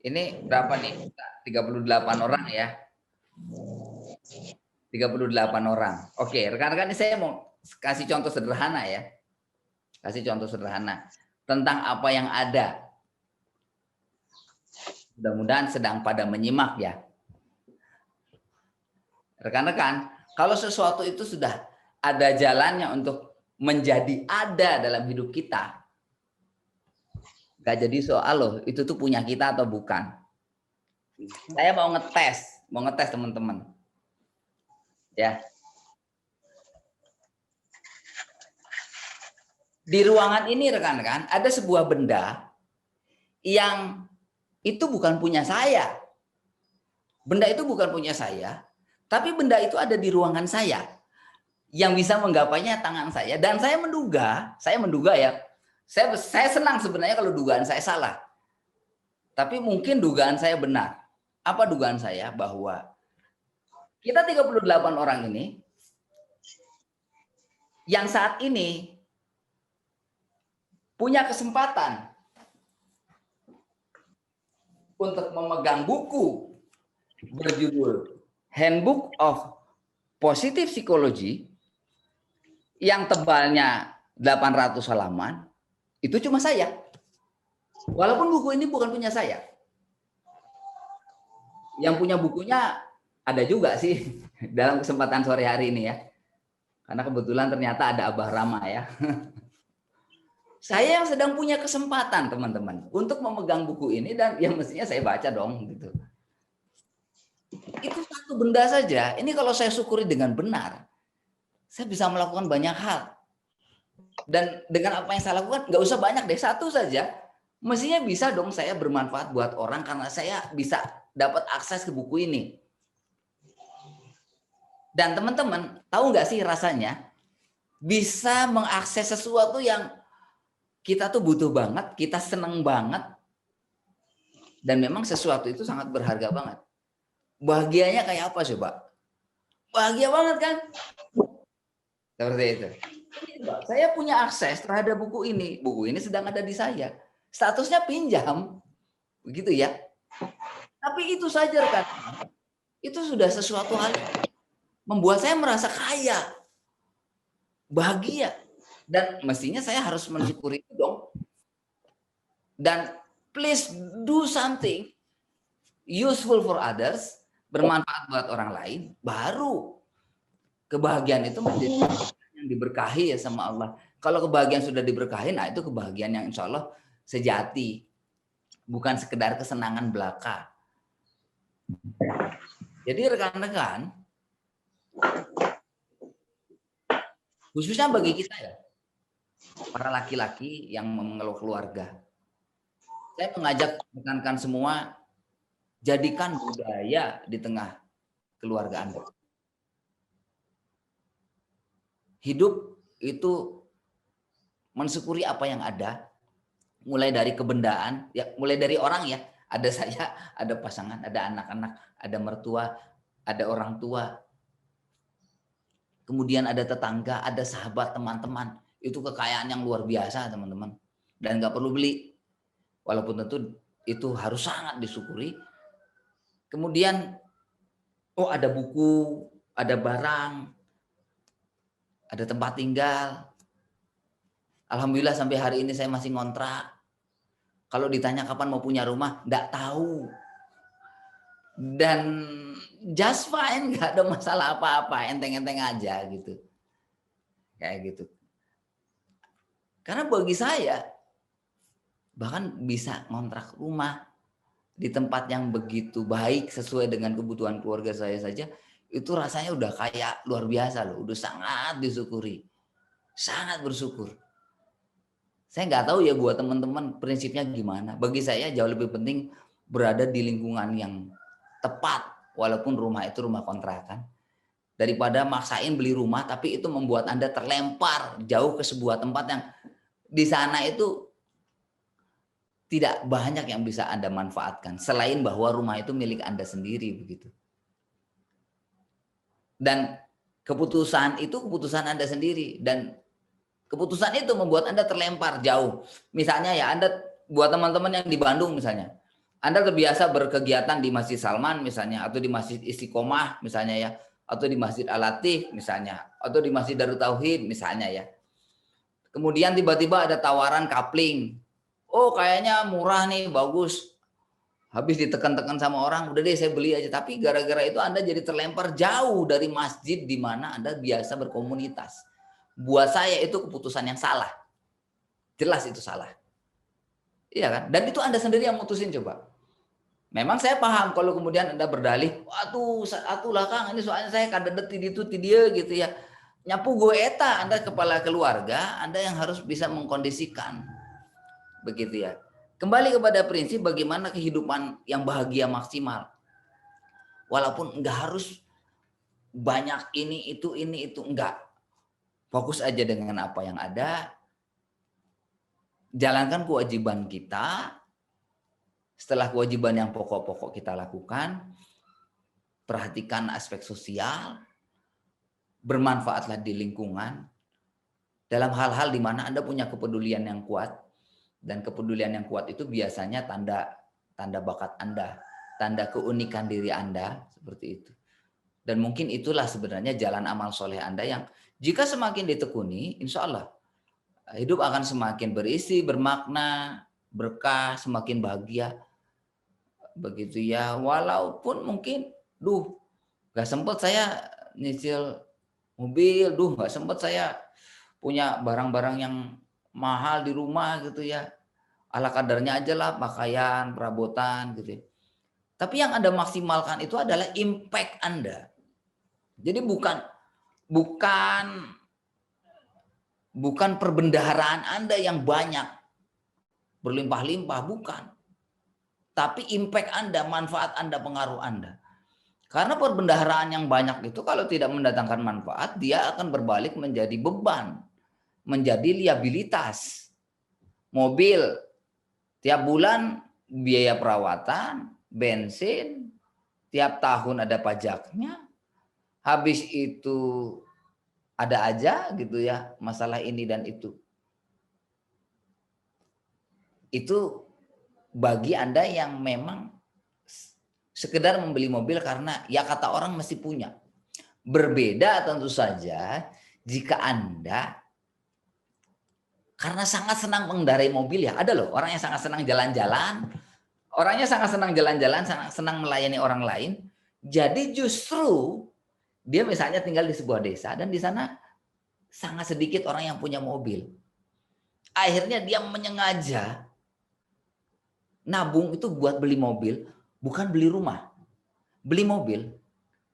Ini berapa nih? 38 orang ya. 38 orang. Oke, rekan-rekan, ini saya mau kasih contoh sederhana ya. Kasih contoh sederhana tentang apa yang ada. Mudah-mudahan sedang pada menyimak ya. Rekan-rekan, kalau sesuatu itu sudah ada jalannya untuk menjadi ada dalam hidup kita, gak jadi soal loh, itu tuh punya kita atau bukan. Saya mau ngetes teman-teman. Ya. Di ruangan ini rekan-rekan, ada sebuah benda yang itu bukan punya saya. Benda itu bukan punya saya, tapi benda itu ada di ruangan saya. Yang bisa menggapainya tangan saya. Dan saya menduga ya, saya senang sebenarnya kalau dugaan saya salah. Tapi mungkin dugaan saya benar. Apa dugaan saya? Bahwa kita 38 orang ini, yang saat ini punya kesempatan untuk memegang buku berjudul Handbook of Positive Psychology yang tebalnya 800 halaman, itu cuma saya. Walaupun buku ini bukan punya saya. Yang punya bukunya ada juga sih dalam kesempatan sore hari ini ya. Karena kebetulan ternyata ada Abah Rama ya. Saya yang sedang punya kesempatan teman-teman untuk memegang buku ini dan yang mestinya saya baca dong gitu. Itu satu benda saja. Ini kalau saya syukuri dengan benar, saya bisa melakukan banyak hal. Dan dengan apa yang saya lakukan, nggak usah banyak deh, satu saja. Mestinya bisa dong saya bermanfaat buat orang karena saya bisa dapat akses ke buku ini. Dan teman-teman, tahu nggak sih rasanya bisa mengakses sesuatu yang kita tuh butuh banget, kita seneng banget, dan memang sesuatu itu sangat berharga banget. Bahagianya kayak apa coba? Bahagia banget kan? Seperti itu. Saya punya akses terhadap buku ini. Buku ini sedang ada di saya. Statusnya pinjam. Begitu ya. Tapi itu saja kan. Itu sudah sesuatu hal yang membuat saya merasa kaya. Bahagia. Dan mestinya saya harus mensyukuri itu dong. Dan please do something useful for others. Bermanfaat buat orang lain. Baru kebahagiaan itu menjadi yang diberkahi ya sama Allah. Kalau kebahagiaan sudah diberkahi, nah itu kebahagiaan yang insya Allah sejati. Bukan sekedar kesenangan belaka. Jadi rekan-rekan, khususnya bagi kita ya, para laki-laki yang mengelola keluarga. Saya mengajak rekan-rekan semua, jadikan budaya di tengah keluarga Anda. Hidup itu mensyukuri apa yang ada, mulai dari kebendaan, ya mulai dari orang ya, ada saya, ada pasangan, ada anak-anak, ada mertua, ada orang tua, kemudian ada tetangga, ada sahabat, teman-teman. Itu kekayaan yang luar biasa teman-teman, dan nggak perlu beli, walaupun tentu itu harus sangat disyukuri. Kemudian, oh ada buku, ada barang, ada tempat tinggal. Alhamdulillah sampai hari ini saya masih ngontrak. Kalau ditanya kapan mau punya rumah, enggak tahu. Dan just fine, enggak ada masalah apa-apa, enteng-enteng aja gitu. Kayak gitu. Karena bagi saya, bahkan bisa ngontrak rumah di tempat yang begitu baik sesuai dengan kebutuhan keluarga saya saja, itu rasanya udah kayak luar biasa loh, udah sangat disyukuri. Sangat bersyukur. Saya nggak tahu ya buat teman-teman prinsipnya gimana. Bagi saya jauh lebih penting berada di lingkungan yang tepat, walaupun rumah itu rumah kontrakan, daripada maksain beli rumah tapi itu membuat Anda terlempar jauh ke sebuah tempat yang di sana itu tidak banyak yang bisa Anda manfaatkan selain bahwa rumah itu milik Anda sendiri begitu. Dan keputusan itu keputusan Anda sendiri, dan keputusan itu membuat Anda terlempar jauh. Misalnya ya, Anda buat teman-teman yang di Bandung misalnya, Anda terbiasa berkegiatan di Masjid Salman misalnya, atau di Masjid Istiqomah misalnya ya, atau di Masjid Al-Latif misalnya, atau di Masjid Darut Tauhid misalnya ya. Kemudian tiba-tiba ada tawaran kapling. Oh, kayaknya murah nih, bagus. Habis ditekan-tekan sama orang, udah deh saya beli aja. Tapi gara-gara itu Anda jadi terlempar jauh dari masjid di mana Anda biasa berkomunitas. Buat saya itu keputusan yang salah. Jelas itu salah. Iya kan? Dan itu Anda sendiri yang mutusin coba. Memang saya paham kalau kemudian Anda berdalih, atulah Kang, ini soalnya saya kadedet itu dia gitu ya. Nyapu gue eta, Anda kepala keluarga, Anda yang harus bisa mengkondisikan. Begitu ya. Kembali kepada prinsip bagaimana kehidupan yang bahagia maksimal. Walaupun enggak harus banyak ini itu enggak. Fokus aja dengan apa yang ada. Jalankan kewajiban kita. Setelah kewajiban yang pokok-pokok kita lakukan, perhatikan aspek sosial, bermanfaatlah di lingkungan dalam hal-hal di mana Anda punya kepedulian yang kuat. Dan kepedulian yang kuat itu biasanya tanda bakat Anda, tanda keunikan diri Anda, seperti itu. Dan mungkin itulah sebenarnya jalan amal soleh Anda yang jika semakin ditekuni, insya Allah hidup akan semakin berisi, bermakna, berkah, semakin bahagia. Begitu ya, walaupun mungkin, gak sempat saya nyicil mobil, gak sempat saya punya barang-barang yang mahal di rumah gitu ya, ala kadarnya aja lah, pakaian, perabotan gitu ya. Tapi yang Anda maksimalkan itu adalah impact Anda. Jadi bukan perbendaharaan Anda yang banyak berlimpah-limpah, bukan. Tapi impact Anda, manfaat Anda, pengaruh Anda. Karena perbendaharaan yang banyak itu kalau tidak mendatangkan manfaat, dia akan berbalik menjadi beban, menjadi liabilitas. Mobil tiap bulan biaya perawatan, bensin, tiap tahun ada pajaknya. Habis itu ada aja gitu ya masalah ini dan itu. Itu bagi Anda yang memang sekedar membeli mobil karena ya kata orang mesti punya. Berbeda tentu saja jika Anda karena sangat senang mengendarai mobil ya. Ada loh orang yang sangat senang jalan-jalan. Orangnya sangat senang jalan-jalan, sangat senang melayani orang lain. Jadi justru dia misalnya tinggal di sebuah desa dan di sana sangat sedikit orang yang punya mobil. Akhirnya dia menyengaja nabung itu buat beli mobil, bukan beli rumah. Beli mobil.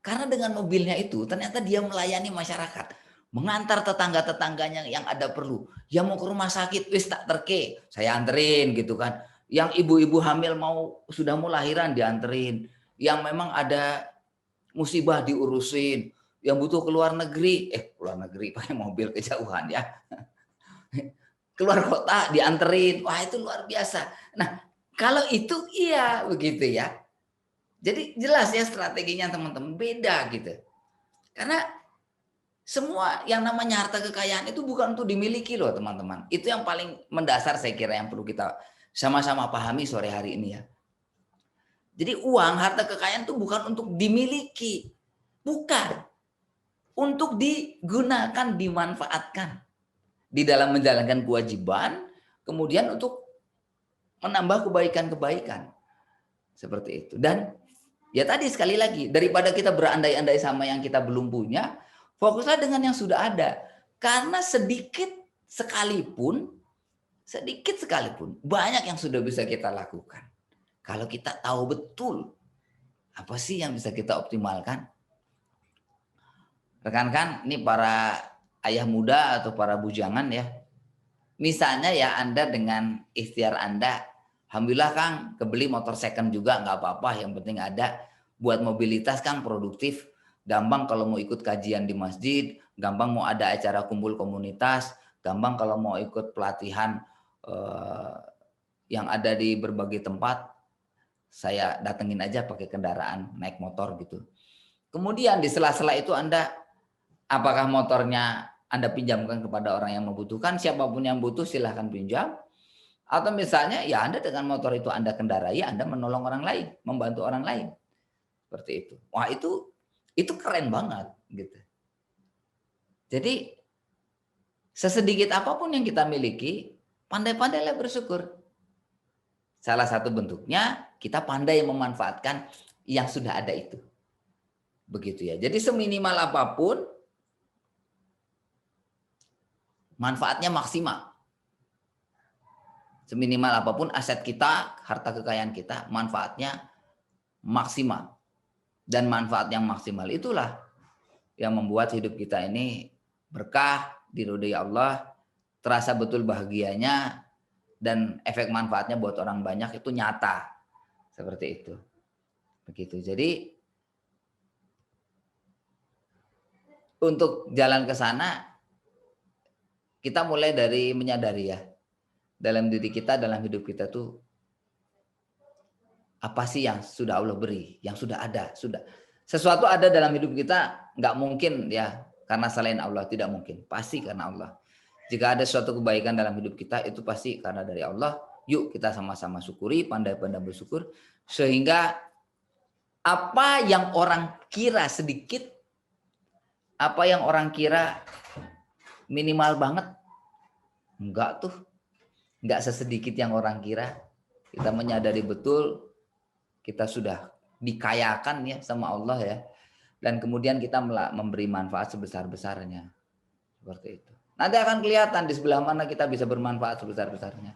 Karena dengan mobilnya itu ternyata dia melayani masyarakat. Mengantar tetangga-tetangganya yang ada perlu. Yang mau ke rumah sakit, wis tak terke, saya anterin gitu kan. Yang ibu-ibu hamil sudah mau lahiran dianterin. Yang memang ada musibah diurusin. Yang butuh keluar negeri pakai mobil kejauhan ya. Keluar kota dianterin. Wah, itu luar biasa. Nah, kalau itu iya begitu ya. Jadi jelas ya strateginya teman-teman beda gitu. Karena semua yang namanya harta kekayaan itu bukan untuk dimiliki loh teman-teman. Itu yang paling mendasar saya kira yang perlu kita sama-sama pahami sore hari ini ya. Jadi uang, harta kekayaan itu bukan untuk dimiliki. Bukan. Untuk digunakan, dimanfaatkan. Di dalam menjalankan kewajiban, kemudian untuk menambah kebaikan-kebaikan. Seperti itu. Dan ya tadi sekali lagi, daripada kita berandai-andai sama yang kita belum punya, fokuslah dengan yang sudah ada. Karena sedikit sekalipun, banyak yang sudah bisa kita lakukan. Kalau kita tahu betul, apa sih yang bisa kita optimalkan? Rekan-rekan, ini para ayah muda atau para bujangan ya. Misalnya ya Anda dengan ikhtiar Anda, alhamdulillah Kang, kebeli motor second juga nggak apa-apa, yang penting ada. Buat mobilitas Kang produktif, gampang kalau mau ikut kajian di masjid, gampang mau ada acara kumpul komunitas, gampang kalau mau ikut pelatihan yang ada di berbagai tempat, saya datengin aja pakai kendaraan, naik motor gitu. Kemudian di sela-sela itu Anda, apakah motornya Anda pinjamkan kepada orang yang membutuhkan, siapapun yang butuh silahkan pinjam. Atau misalnya ya Anda dengan motor itu Anda kendarai, Anda menolong orang lain, membantu orang lain. Seperti itu. Wah itu keren banget gitu. Jadi sesedikit apapun yang kita miliki, pandai-pandailah bersyukur. Salah satu bentuknya kita pandai memanfaatkan yang sudah ada itu. Begitu ya. Jadi seminimal apapun manfaatnya maksimal. Seminimal apapun aset kita, harta kekayaan kita, manfaatnya maksimal. Dan manfaat yang maksimal itulah yang membuat hidup kita ini berkah, diridhoi Allah, terasa betul bahagianya, dan efek manfaatnya buat orang banyak itu nyata. Seperti itu. Begitu. Jadi untuk jalan ke sana kita mulai dari menyadari ya, dalam diri kita, dalam hidup kita tuh apa sih yang sudah Allah beri, yang sudah ada, sudah sesuatu ada dalam hidup kita, nggak mungkin ya karena selain Allah, tidak mungkin, pasti karena Allah. Jika ada suatu kebaikan dalam hidup kita itu pasti karena dari Allah. Yuk kita sama-sama syukuri, pandai-pandai bersyukur, sehingga apa yang orang kira sedikit, apa yang orang kira minimal banget, enggak tuh, enggak sesedikit yang orang kira. Kita menyadari betul kita sudah dikayakan ya sama Allah ya, dan kemudian kita memberi manfaat sebesar-besarnya. Seperti itu. Nanti akan kelihatan di sebelah mana kita bisa bermanfaat sebesar-besarnya.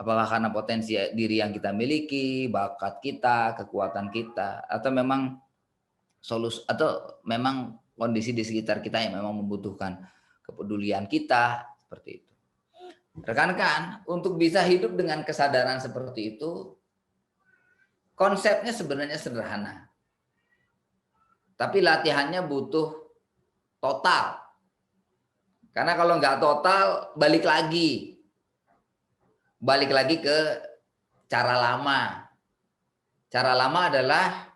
Apakah karena potensi diri yang kita miliki, bakat kita, kekuatan kita, atau memang memang kondisi di sekitar kita yang memang membutuhkan kepedulian kita, seperti itu. Rekan-rekan, untuk bisa hidup dengan kesadaran seperti itu, konsepnya sebenarnya sederhana. Tapi latihannya butuh total. Karena kalau nggak total, balik lagi ke cara lama. Cara lama adalah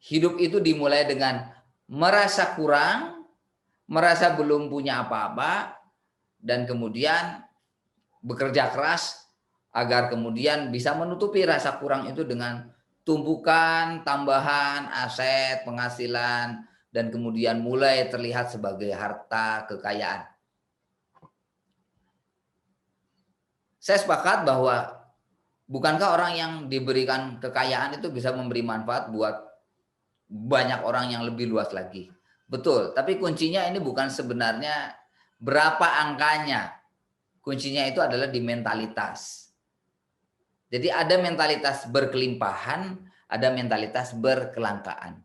hidup itu dimulai dengan merasa kurang, merasa belum punya apa-apa, dan kemudian bekerja keras agar kemudian bisa menutupi rasa kurang itu dengan tumpukan, tambahan, aset, penghasilan, dan kemudian mulai terlihat sebagai harta kekayaan. Saya sepakat bahwa bukankah orang yang diberikan kekayaan itu bisa memberi manfaat buat banyak orang yang lebih luas lagi. Betul, tapi kuncinya ini bukan sebenarnya berapa angkanya. Kuncinya itu adalah di mentalitas. Jadi ada mentalitas berkelimpahan, ada mentalitas berkelangkaan.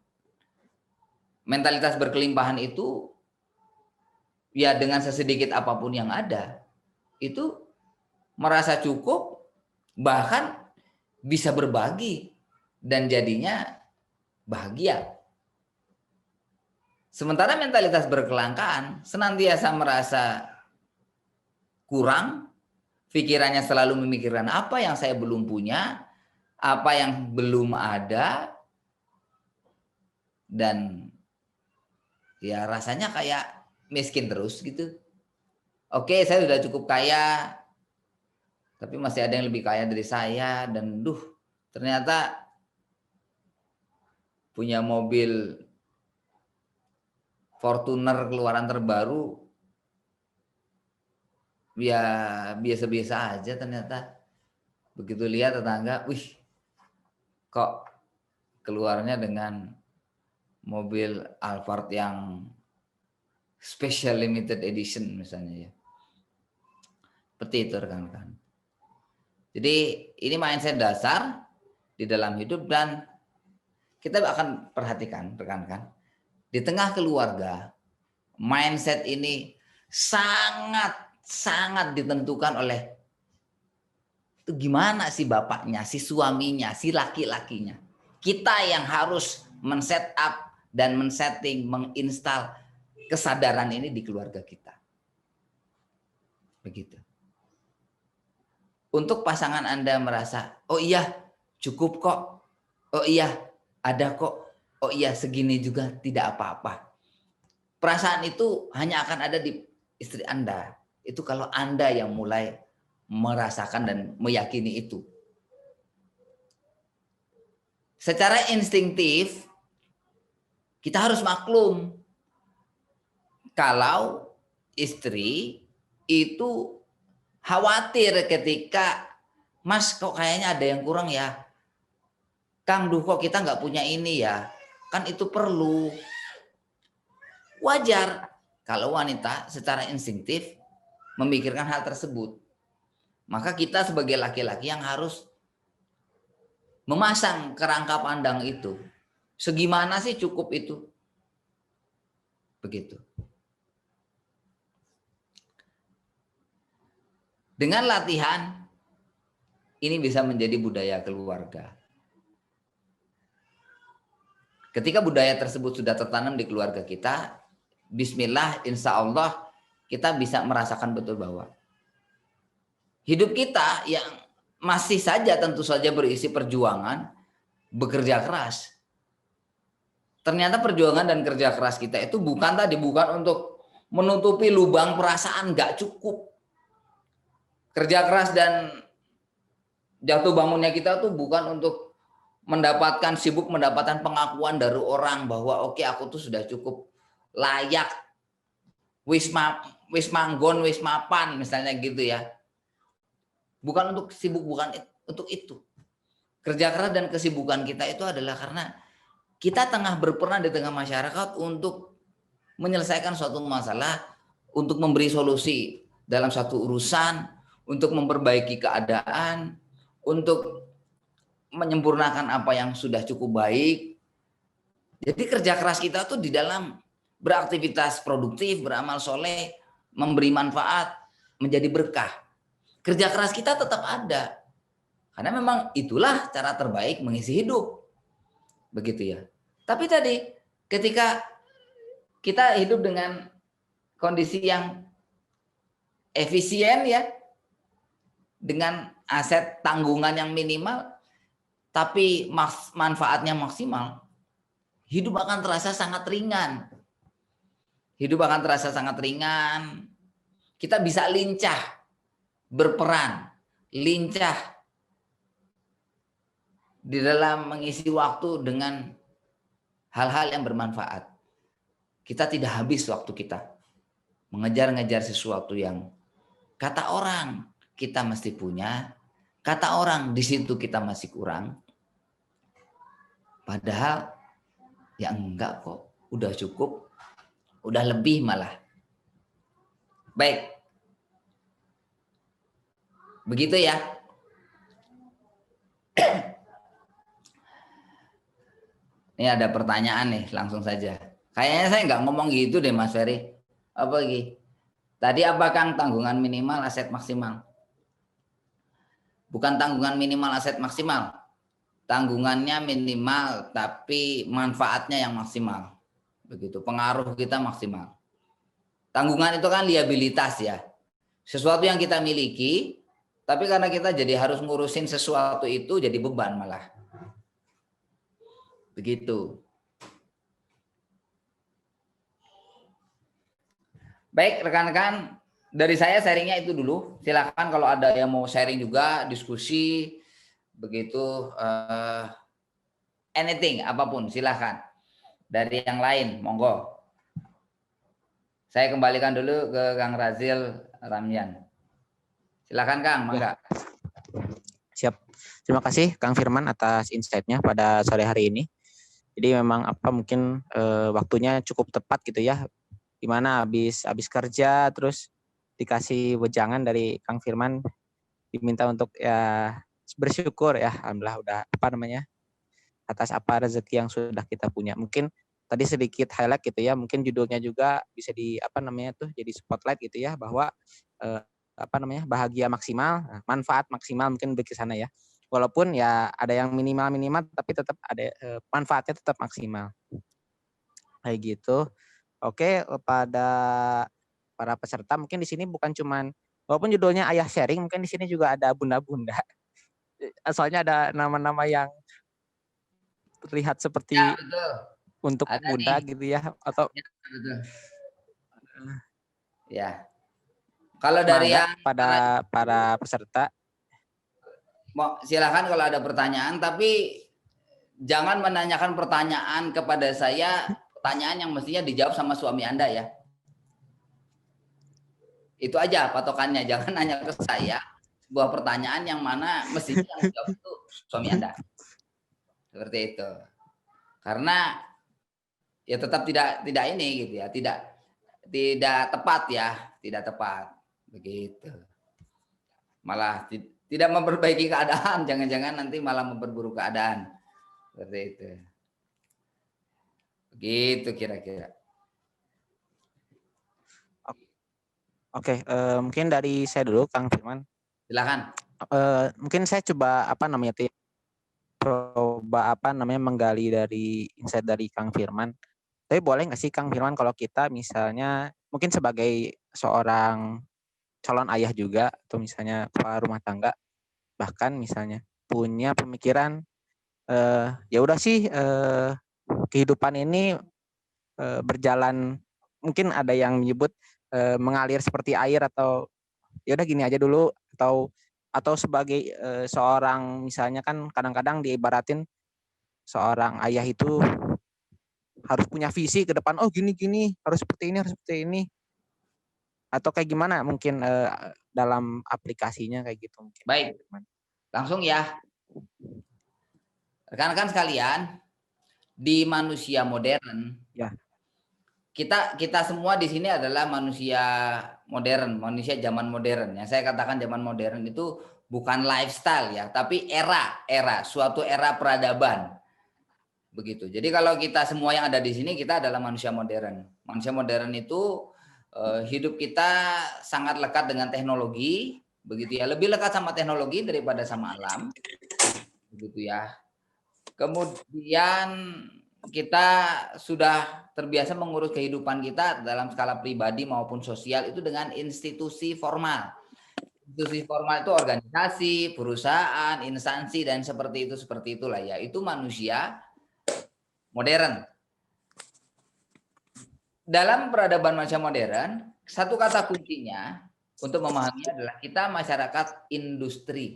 Mentalitas berkelimpahan itu ya dengan sesedikit apapun yang ada, itu merasa cukup, bahkan bisa berbagi dan jadinya bahagia. Sementara mentalitas berkelangkaan senantiasa merasa kurang, pikirannya selalu memikirkan apa yang saya belum punya, apa yang belum ada, dan ya rasanya kayak miskin terus gitu. Oke, saya sudah cukup kaya, tapi masih ada yang lebih kaya dari saya, dan ternyata punya mobil Fortuner keluaran terbaru ya biasa-biasa aja ternyata. Begitu lihat tetangga, wih kok keluarnya dengan mobil Alphard yang special limited edition misalnya ya. Seperti itu rekan-rekan. Jadi ini mindset dasar di dalam hidup, dan kita akan perhatikan rekan-rekan. Di tengah keluarga, mindset ini sangat ditentukan oleh itu gimana si bapaknya, si suaminya, si laki-lakinya. Kita yang harus men-set up dan men-setting, menginstal kesadaran ini di keluarga kita. Begitu. Untuk pasangan Anda merasa, oh iya cukup kok, oh iya ada kok, oh iya segini juga tidak apa-apa. Perasaan itu hanya akan ada di istri Anda. Itu kalau Anda yang mulai merasakan dan meyakini itu. Secara instingtif, kita harus maklum kalau istri itu khawatir ketika, Mas kok kayaknya ada yang kurang ya, Kang duh kok kita nggak punya ini ya, kan itu perlu. Wajar kalau wanita secara instingtif memikirkan hal tersebut. Maka kita sebagai laki-laki yang harus memasang kerangka pandang itu. Segimana sih cukup itu? Begitu. Dengan latihan, ini bisa menjadi budaya keluarga. Ketika budaya tersebut sudah tertanam di keluarga kita, bismillah, insya Allah kita bisa merasakan betul bahwa hidup kita yang masih saja tentu saja berisi perjuangan, bekerja keras. Ternyata perjuangan dan kerja keras kita itu bukan untuk menutupi lubang perasaan, nggak cukup. Kerja keras dan jatuh bangunnya kita tuh bukan untuk sibuk mendapatkan pengakuan dari orang bahwa oke, aku tuh sudah cukup layak, wis manggon, wis mapan misalnya gitu ya. Bukan untuk sibuk, bukan untuk itu. Kerja keras dan kesibukan kita itu adalah karena kita tengah berperan di tengah masyarakat untuk menyelesaikan suatu masalah, untuk memberi solusi dalam satu urusan, untuk memperbaiki keadaan, untuk menyempurnakan apa yang sudah cukup baik. Jadi kerja keras kita tuh di dalam beraktivitas produktif, beramal soleh, memberi manfaat, menjadi berkah. Kerja keras kita tetap ada. Karena memang itulah cara terbaik mengisi hidup. Begitu ya. Tapi tadi ketika kita hidup dengan kondisi yang efisien ya, dengan aset tanggungan yang minimal, tapi manfaatnya maksimal, hidup akan terasa sangat ringan. Hidup akan terasa sangat ringan. Kita bisa lincah berperan, lincah di dalam mengisi waktu dengan hal-hal yang bermanfaat. Kita tidak habis waktu kita mengejar-ngejar sesuatu yang kata orang kita mesti punya, kata orang di situ kita masih kurang. Padahal ya enggak kok, udah cukup, udah lebih malah. Baik. Begitu ya. Ini ada pertanyaan nih, langsung saja. Kayaknya saya nggak ngomong gitu deh Mas Ferry. Apa lagi? Tadi apa Kang tanggungan minimal aset maksimal? Bukan tanggungan minimal aset maksimal. Tanggungannya minimal tapi manfaatnya yang maksimal. Begitu, pengaruh kita maksimal. Tanggungan itu kan liabilitas ya. Sesuatu yang kita miliki, tapi karena kita jadi harus ngurusin sesuatu itu jadi beban malah. Begitu. Baik rekan-rekan, dari saya sharingnya itu dulu. Silakan kalau ada yang mau sharing juga, diskusi, begitu, anything, apapun silakan. Dari yang lain, monggo. Saya kembalikan dulu ke Kang Razil Ramyan. Silakan Kang, mangga. Siap. Terima kasih Kang Firman atas insight-nya pada sore hari ini. Jadi memang mungkin waktunya cukup tepat gitu ya. Dimana habis kerja terus dikasih wejangan dari Kang Firman, diminta untuk ya bersyukur ya, alhamdulillah udah atas apa rezeki yang sudah kita punya. Mungkin tadi sedikit highlight gitu ya, mungkin judulnya juga bisa jadi spotlight gitu ya, bahwa bahagia maksimal, manfaat maksimal, mungkin lebih ke sana ya. Walaupun ya ada yang minimal tapi tetap ada manfaatnya tetap maksimal. Kayak gitu. Oke, pada para peserta mungkin di sini bukan cuman Walaupun judulnya Ayah Sharing, mungkin di sini juga ada bunda-bunda. Soalnya ada nama-nama yang terlihat Ya, seperti betul. untuk Ada nih. bunda gitu ya, atau Ya, betul. Ya. Kalau dari mangga yang pada para peserta. mau silakan kalau ada pertanyaan, tapi jangan menanyakan pertanyaan kepada saya, pertanyaan yang mestinya dijawab sama suami Anda ya. Itu aja patokannya, jangan nanya ke saya sebuah pertanyaan yang mana mestinya yang dijawab itu suami Anda. Seperti itu. Karena ya tetap tidak ini gitu ya, tidak tepat ya, tidak tepat. Begitu. Malah tidak memperbaiki keadaan, jangan-jangan nanti malah memperburuk keadaan. Seperti itu. Begitu kira-kira. Oke, mungkin dari saya dulu, Kang Firman. Silakan. Mungkin saya coba menggali dari insight dari Kang Firman. Tapi boleh nggak sih Kang Firman kalau kita misalnya mungkin sebagai seorang calon ayah juga atau misalnya kepala rumah tangga, bahkan misalnya punya pemikiran ya udah sih kehidupan ini berjalan, mungkin ada yang menyebut mengalir seperti air, atau ya udah gini aja dulu, atau sebagai seorang, misalnya kan kadang-kadang diibaratin seorang ayah itu harus punya visi ke depan, oh gini-gini, harus seperti ini, harus seperti ini, atau kayak gimana mungkin dalam aplikasinya kayak gitu mungkin. Baik, langsung ya. Rekan-rekan sekalian, di manusia modern, Ya. kita semua di sini adalah manusia modern, manusia zaman modern. Yang saya katakan zaman modern itu bukan lifestyle ya, tapi suatu era peradaban. Begitu. Jadi kalau kita semua yang ada di sini, kita adalah manusia modern. Manusia modern itu hidup kita sangat lekat dengan teknologi, begitu ya. Lebih lekat sama teknologi daripada sama alam, begitu ya. Kemudian kita sudah terbiasa mengurus kehidupan kita dalam skala pribadi maupun sosial itu dengan institusi formal. Institusi formal itu organisasi, perusahaan, instansi, dan seperti itulah ya. Itu manusia modern. Dalam peradaban manusia modern, satu kata kuncinya untuk memahaminya adalah kita masyarakat industri.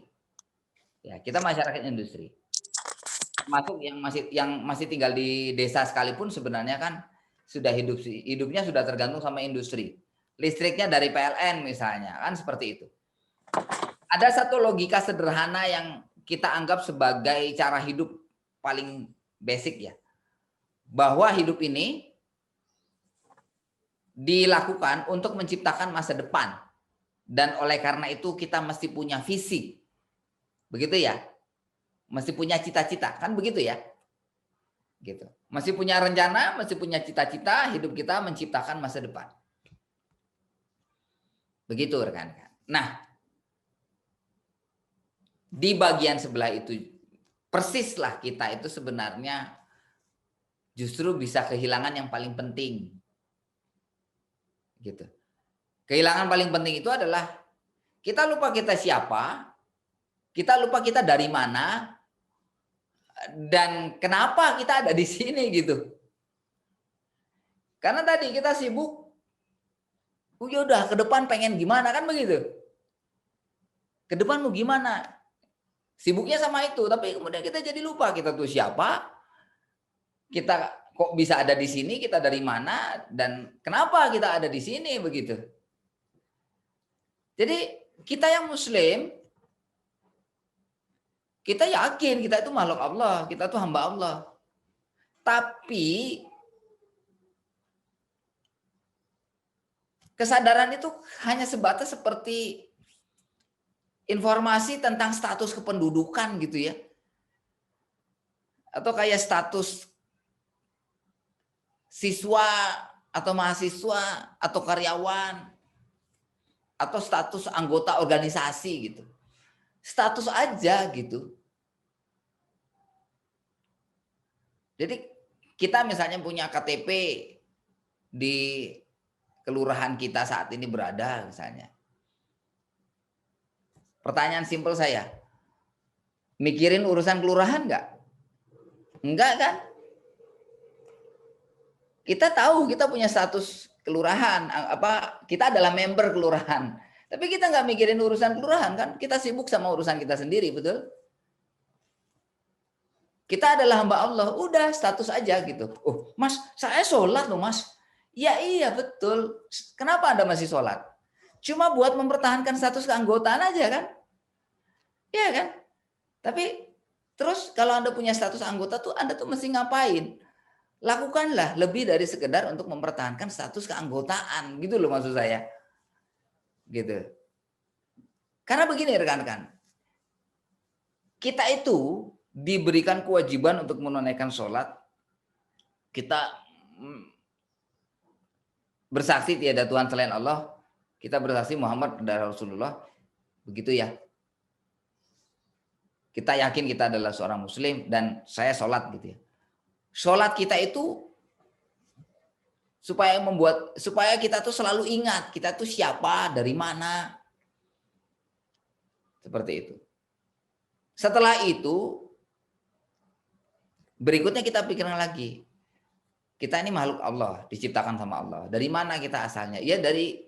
Ya, kita masyarakat industri. Masuk yang masih tinggal di desa sekalipun sebenarnya kan sudah hidupnya sudah tergantung sama industri. Listriknya dari PLN misalnya, kan seperti itu. Ada satu logika sederhana yang kita anggap sebagai cara hidup paling basic ya. Bahwa hidup ini dilakukan untuk menciptakan masa depan. Dan oleh karena itu kita mesti punya visi. Begitu ya? Mesti punya cita-cita, kan begitu ya? Gitu. Masih punya rencana, masih punya cita-cita, hidup kita menciptakan masa depan. Begitu rekan-rekan. Nah, di bagian sebelah itu persislah kita itu sebenarnya justru bisa kehilangan yang paling penting. Gitu. Kehilangan paling penting itu adalah kita lupa kita siapa, kita lupa kita dari mana, dan kenapa kita ada di sini gitu. Karena tadi kita sibuk, oh yaudah ke depan pengen gimana kan begitu. Ke depan mau gimana? Sibuknya sama itu, tapi kemudian kita jadi lupa kita tuh siapa, kita kok bisa ada di sini, kita dari mana, dan kenapa kita ada di sini begitu. Jadi kita yang Muslim, kita yakin kita itu makhluk Allah, kita itu hamba Allah. Tapi kesadaran itu hanya sebatas seperti informasi tentang status kependudukan gitu ya. Atau kayak status siswa atau mahasiswa atau karyawan atau status anggota organisasi gitu. Status aja gitu. Jadi kita misalnya punya KTP di kelurahan kita saat ini berada misalnya. Pertanyaan simpel saya, mikirin urusan kelurahan nggak? Enggak kan? Kita tahu kita punya status kelurahan, kita adalah member kelurahan. Tapi kita nggak mikirin urusan kelurahan kan? Kita sibuk sama urusan kita sendiri, betul? Kita adalah hamba Allah, udah status aja gitu. Oh, Mas, saya sholat loh Mas. Ya iya betul. Kenapa Anda masih sholat? Cuma buat mempertahankan status keanggotaan aja kan? Iya kan? Tapi terus kalau Anda punya status anggota tuh Anda tuh mesti ngapain? Lakukanlah lebih dari sekedar untuk mempertahankan status keanggotaan, gitu loh maksud saya. Gitu. Karena begini rekan-rekan. Kita itu diberikan kewajiban untuk menunaikan sholat. Kita bersaksi tiada Tuhan selain Allah. Kita bersaksi Muhammad adalah Rasulullah. Begitu ya. Kita yakin kita adalah seorang muslim dan saya sholat gitu ya. Sholat kita itu supaya kita tuh selalu ingat kita tuh siapa, dari mana. Seperti itu. Setelah itu berikutnya kita pikirkan lagi. Kita ini makhluk Allah, diciptakan sama Allah. Dari mana kita asalnya? Ya dari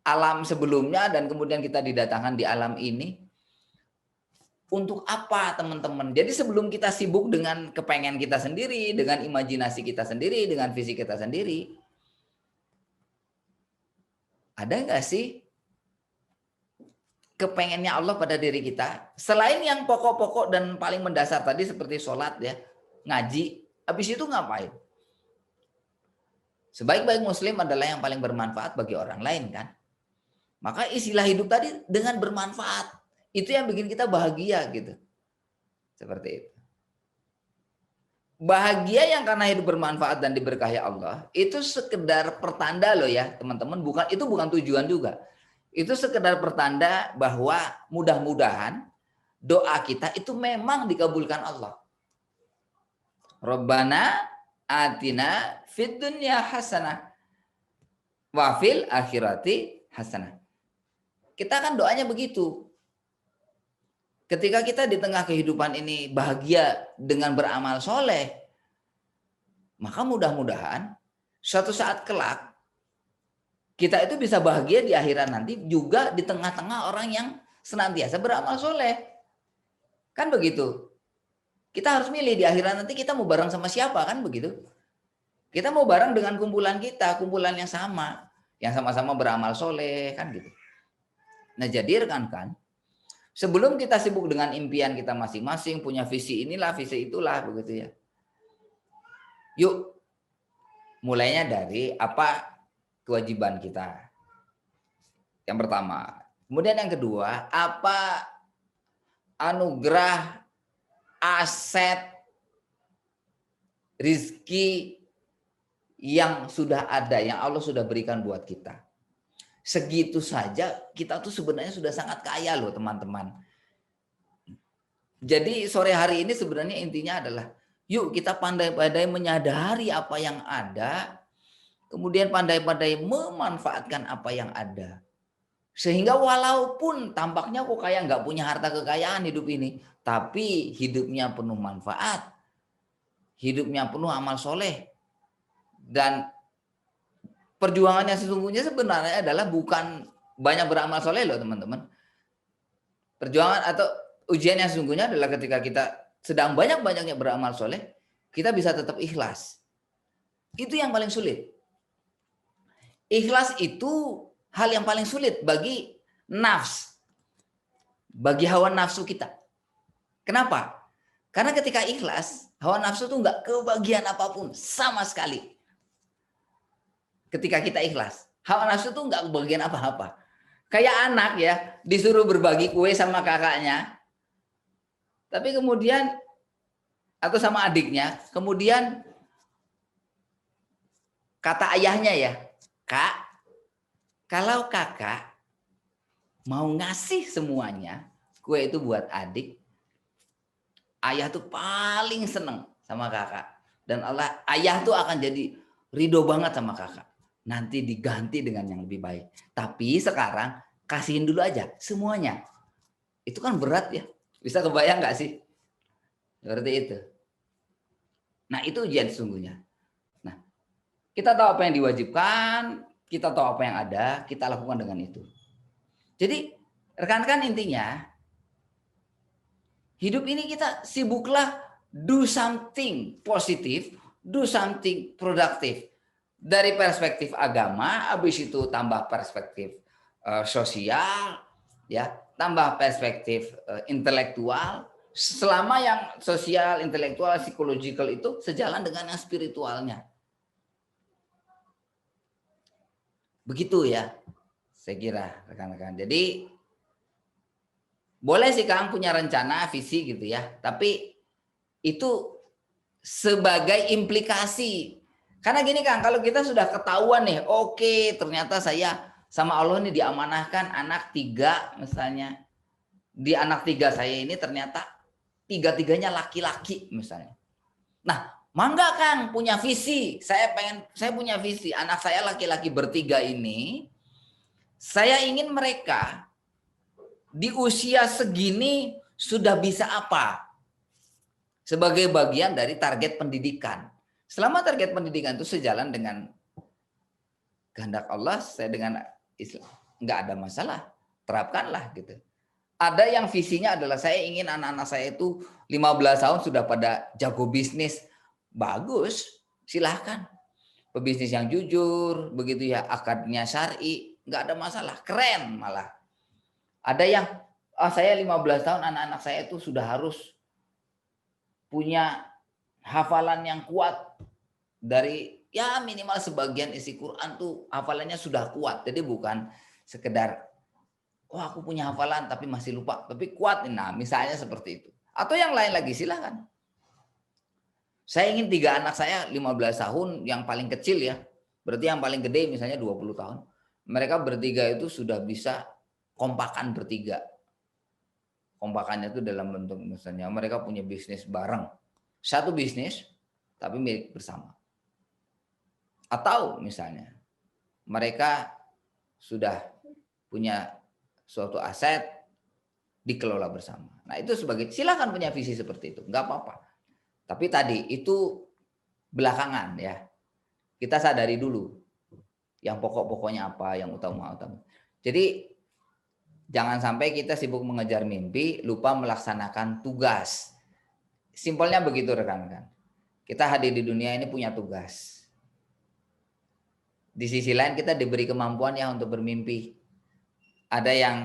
alam sebelumnya dan kemudian kita didatangkan di alam ini. Untuk apa teman-teman? Jadi sebelum kita sibuk dengan kepengen kita sendiri, dengan imajinasi kita sendiri, dengan visi kita sendiri, ada nggak sih kepengennya Allah pada diri kita? Selain yang pokok-pokok dan paling mendasar tadi seperti sholat ya, ngaji, habis itu ngapain? Sebaik-baik muslim adalah yang paling bermanfaat bagi orang lain kan? Maka istilah hidup tadi dengan bermanfaat. Itu yang bikin kita bahagia gitu. Seperti itu. Bahagia yang karena hidup bermanfaat dan diberkahi Allah, itu sekedar pertanda loh ya teman-teman. Itu bukan tujuan juga. Itu sekedar pertanda bahwa mudah-mudahan doa kita itu memang dikabulkan Allah. Rabbana atina fid dunya hasanah wa fil akhirati hasanah. Kita kan doanya begitu. Ketika kita di tengah kehidupan ini bahagia dengan beramal soleh, maka mudah-mudahan suatu saat kelak kita itu bisa bahagia di akhirat nanti juga di tengah-tengah orang yang senantiasa beramal soleh. Kan begitu. Kita harus milih di akhirat nanti kita mau bareng sama siapa kan begitu. Kita mau bareng dengan kumpulan kita, kumpulan yang sama-sama beramal soleh kan gitu. Nah jadi rekan-rekan, sebelum kita sibuk dengan impian kita masing-masing, punya visi inilah, visi itulah, begitu ya. Yuk, mulainya dari apa kewajiban kita. Yang pertama. Kemudian yang kedua, apa anugerah, aset, rizki yang sudah ada, yang Allah sudah berikan buat kita. Segitu saja kita tuh sebenarnya sudah sangat kaya loh teman-teman. Jadi sore hari ini sebenarnya intinya adalah yuk kita pandai-pandai menyadari apa yang ada, kemudian pandai-pandai memanfaatkan apa yang ada. Sehingga walaupun tampaknya kok kayak nggak punya harta kekayaan hidup ini, tapi hidupnya penuh manfaat, hidupnya penuh amal soleh, dan perjuangannya sesungguhnya sebenarnya adalah bukan banyak beramal soleh loh teman-teman. Perjuangan atau ujian yang sesungguhnya adalah ketika kita sedang banyak-banyaknya beramal soleh, kita bisa tetap ikhlas. Itu yang paling sulit. Ikhlas itu hal yang paling sulit bagi nafs, bagi hawa nafsu kita. Kenapa? Karena ketika ikhlas, hawa nafsu itu nggak kebagian apapun sama sekali. Ketika kita ikhlas, hawa nafsu itu nggak kebagian apa-apa. Kayak anak ya, disuruh berbagi kue sama kakaknya, tapi kemudian atau sama adiknya, kemudian kata ayahnya ya, Kak, kalau kakak mau ngasih semuanya, kue itu buat adik, ayah tuh paling seneng sama kakak. Dan ayah tuh akan jadi ridho banget sama kakak. Nanti diganti dengan yang lebih baik. Tapi sekarang kasihin dulu aja semuanya. Itu kan berat ya. Bisa kebayang nggak sih? Seperti itu. Nah, itu ujian sesungguhnya. Nah, kita tahu apa yang diwajibkan, kita tahu apa yang ada, kita lakukan dengan itu. Jadi, rekan-rekan, intinya, hidup ini kita sibuklah do something positif, do something produktif. Dari perspektif agama, habis itu tambah perspektif sosial, ya, tambah perspektif intelektual. Selama yang sosial, intelektual, psikologikal itu sejalan dengan yang spiritualnya. Begitu ya, saya kira rekan-rekan. Jadi boleh sih Kang punya rencana, visi gitu ya, tapi itu sebagai implikasi. Karena gini Kang, kalau kita sudah ketahuan nih, oke, ternyata saya sama Allah nih diamanahkan anak 3 misalnya. Di anak 3 saya ini ternyata 3-tiganya laki-laki misalnya. Nah, mangga Kang punya visi. Saya punya visi, anak saya laki-laki bertiga ini, saya ingin mereka di usia segini sudah bisa apa? Sebagai bagian dari target pendidikan. Selama target pendidikan itu sejalan dengan kehendak Allah, saya dengan Islam, nggak ada masalah, terapkanlah gitu. Ada yang visinya adalah saya ingin anak-anak saya itu 15 tahun sudah pada jago bisnis. Bagus, silahkan. Pebisnis yang jujur, begitu ya, akadnya syar'i, nggak ada masalah, keren malah. Ada yang, saya 15 tahun anak-anak saya itu sudah harus punya hafalan yang kuat dari ya minimal sebagian isi Quran tuh hafalannya sudah kuat. Jadi bukan sekedar wah aku punya hafalan tapi masih lupa, tapi kuat. Nah, misalnya seperti itu. Atau yang lain lagi silakan. Saya ingin 3 anak saya 15 tahun yang paling kecil ya. Berarti yang paling gede misalnya 20 tahun. Mereka bertiga itu sudah bisa kompakan bertiga. Kompakannya itu dalam bentuk misalnya mereka punya bisnis bareng. Satu bisnis tapi milik bersama. Atau misalnya mereka sudah punya suatu aset dikelola bersama. Nah itu sebagai silakan punya visi seperti itu, nggak apa-apa. Tapi tadi itu belakangan ya. Kita sadari dulu yang pokok-pokoknya apa, yang utama-utama. Jadi jangan sampai kita sibuk mengejar mimpi, lupa melaksanakan tugas. Simpelnya begitu rekan-rekan. Kita hadir di dunia ini punya tugas. Di sisi lain kita diberi kemampuan ya untuk bermimpi. Ada yang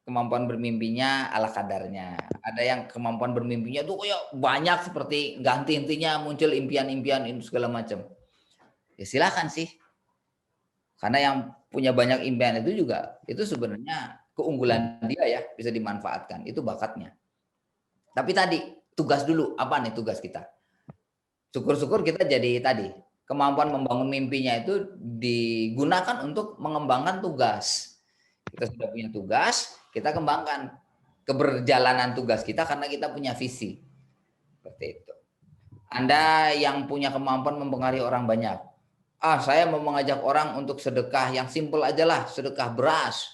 kemampuan bermimpinya ala kadarnya. Ada yang kemampuan bermimpinya tuh kayak banyak seperti ganti intinya muncul impian-impian segala macam. Ya silakan sih. Karena yang punya banyak impian itu juga itu sebenarnya keunggulan dia ya, bisa dimanfaatkan. Itu bakatnya. Tapi tadi tugas dulu, apa nih tugas kita? Syukur-syukur kita jadi tadi kemampuan membangun mimpinya itu digunakan untuk mengembangkan tugas. Kita sudah punya tugas, kita kembangkan keberjalanan tugas kita karena kita punya visi. Seperti itu. Anda yang punya kemampuan mempengaruhi orang banyak. Saya mau mengajak orang untuk sedekah yang simpel aja lah, sedekah beras.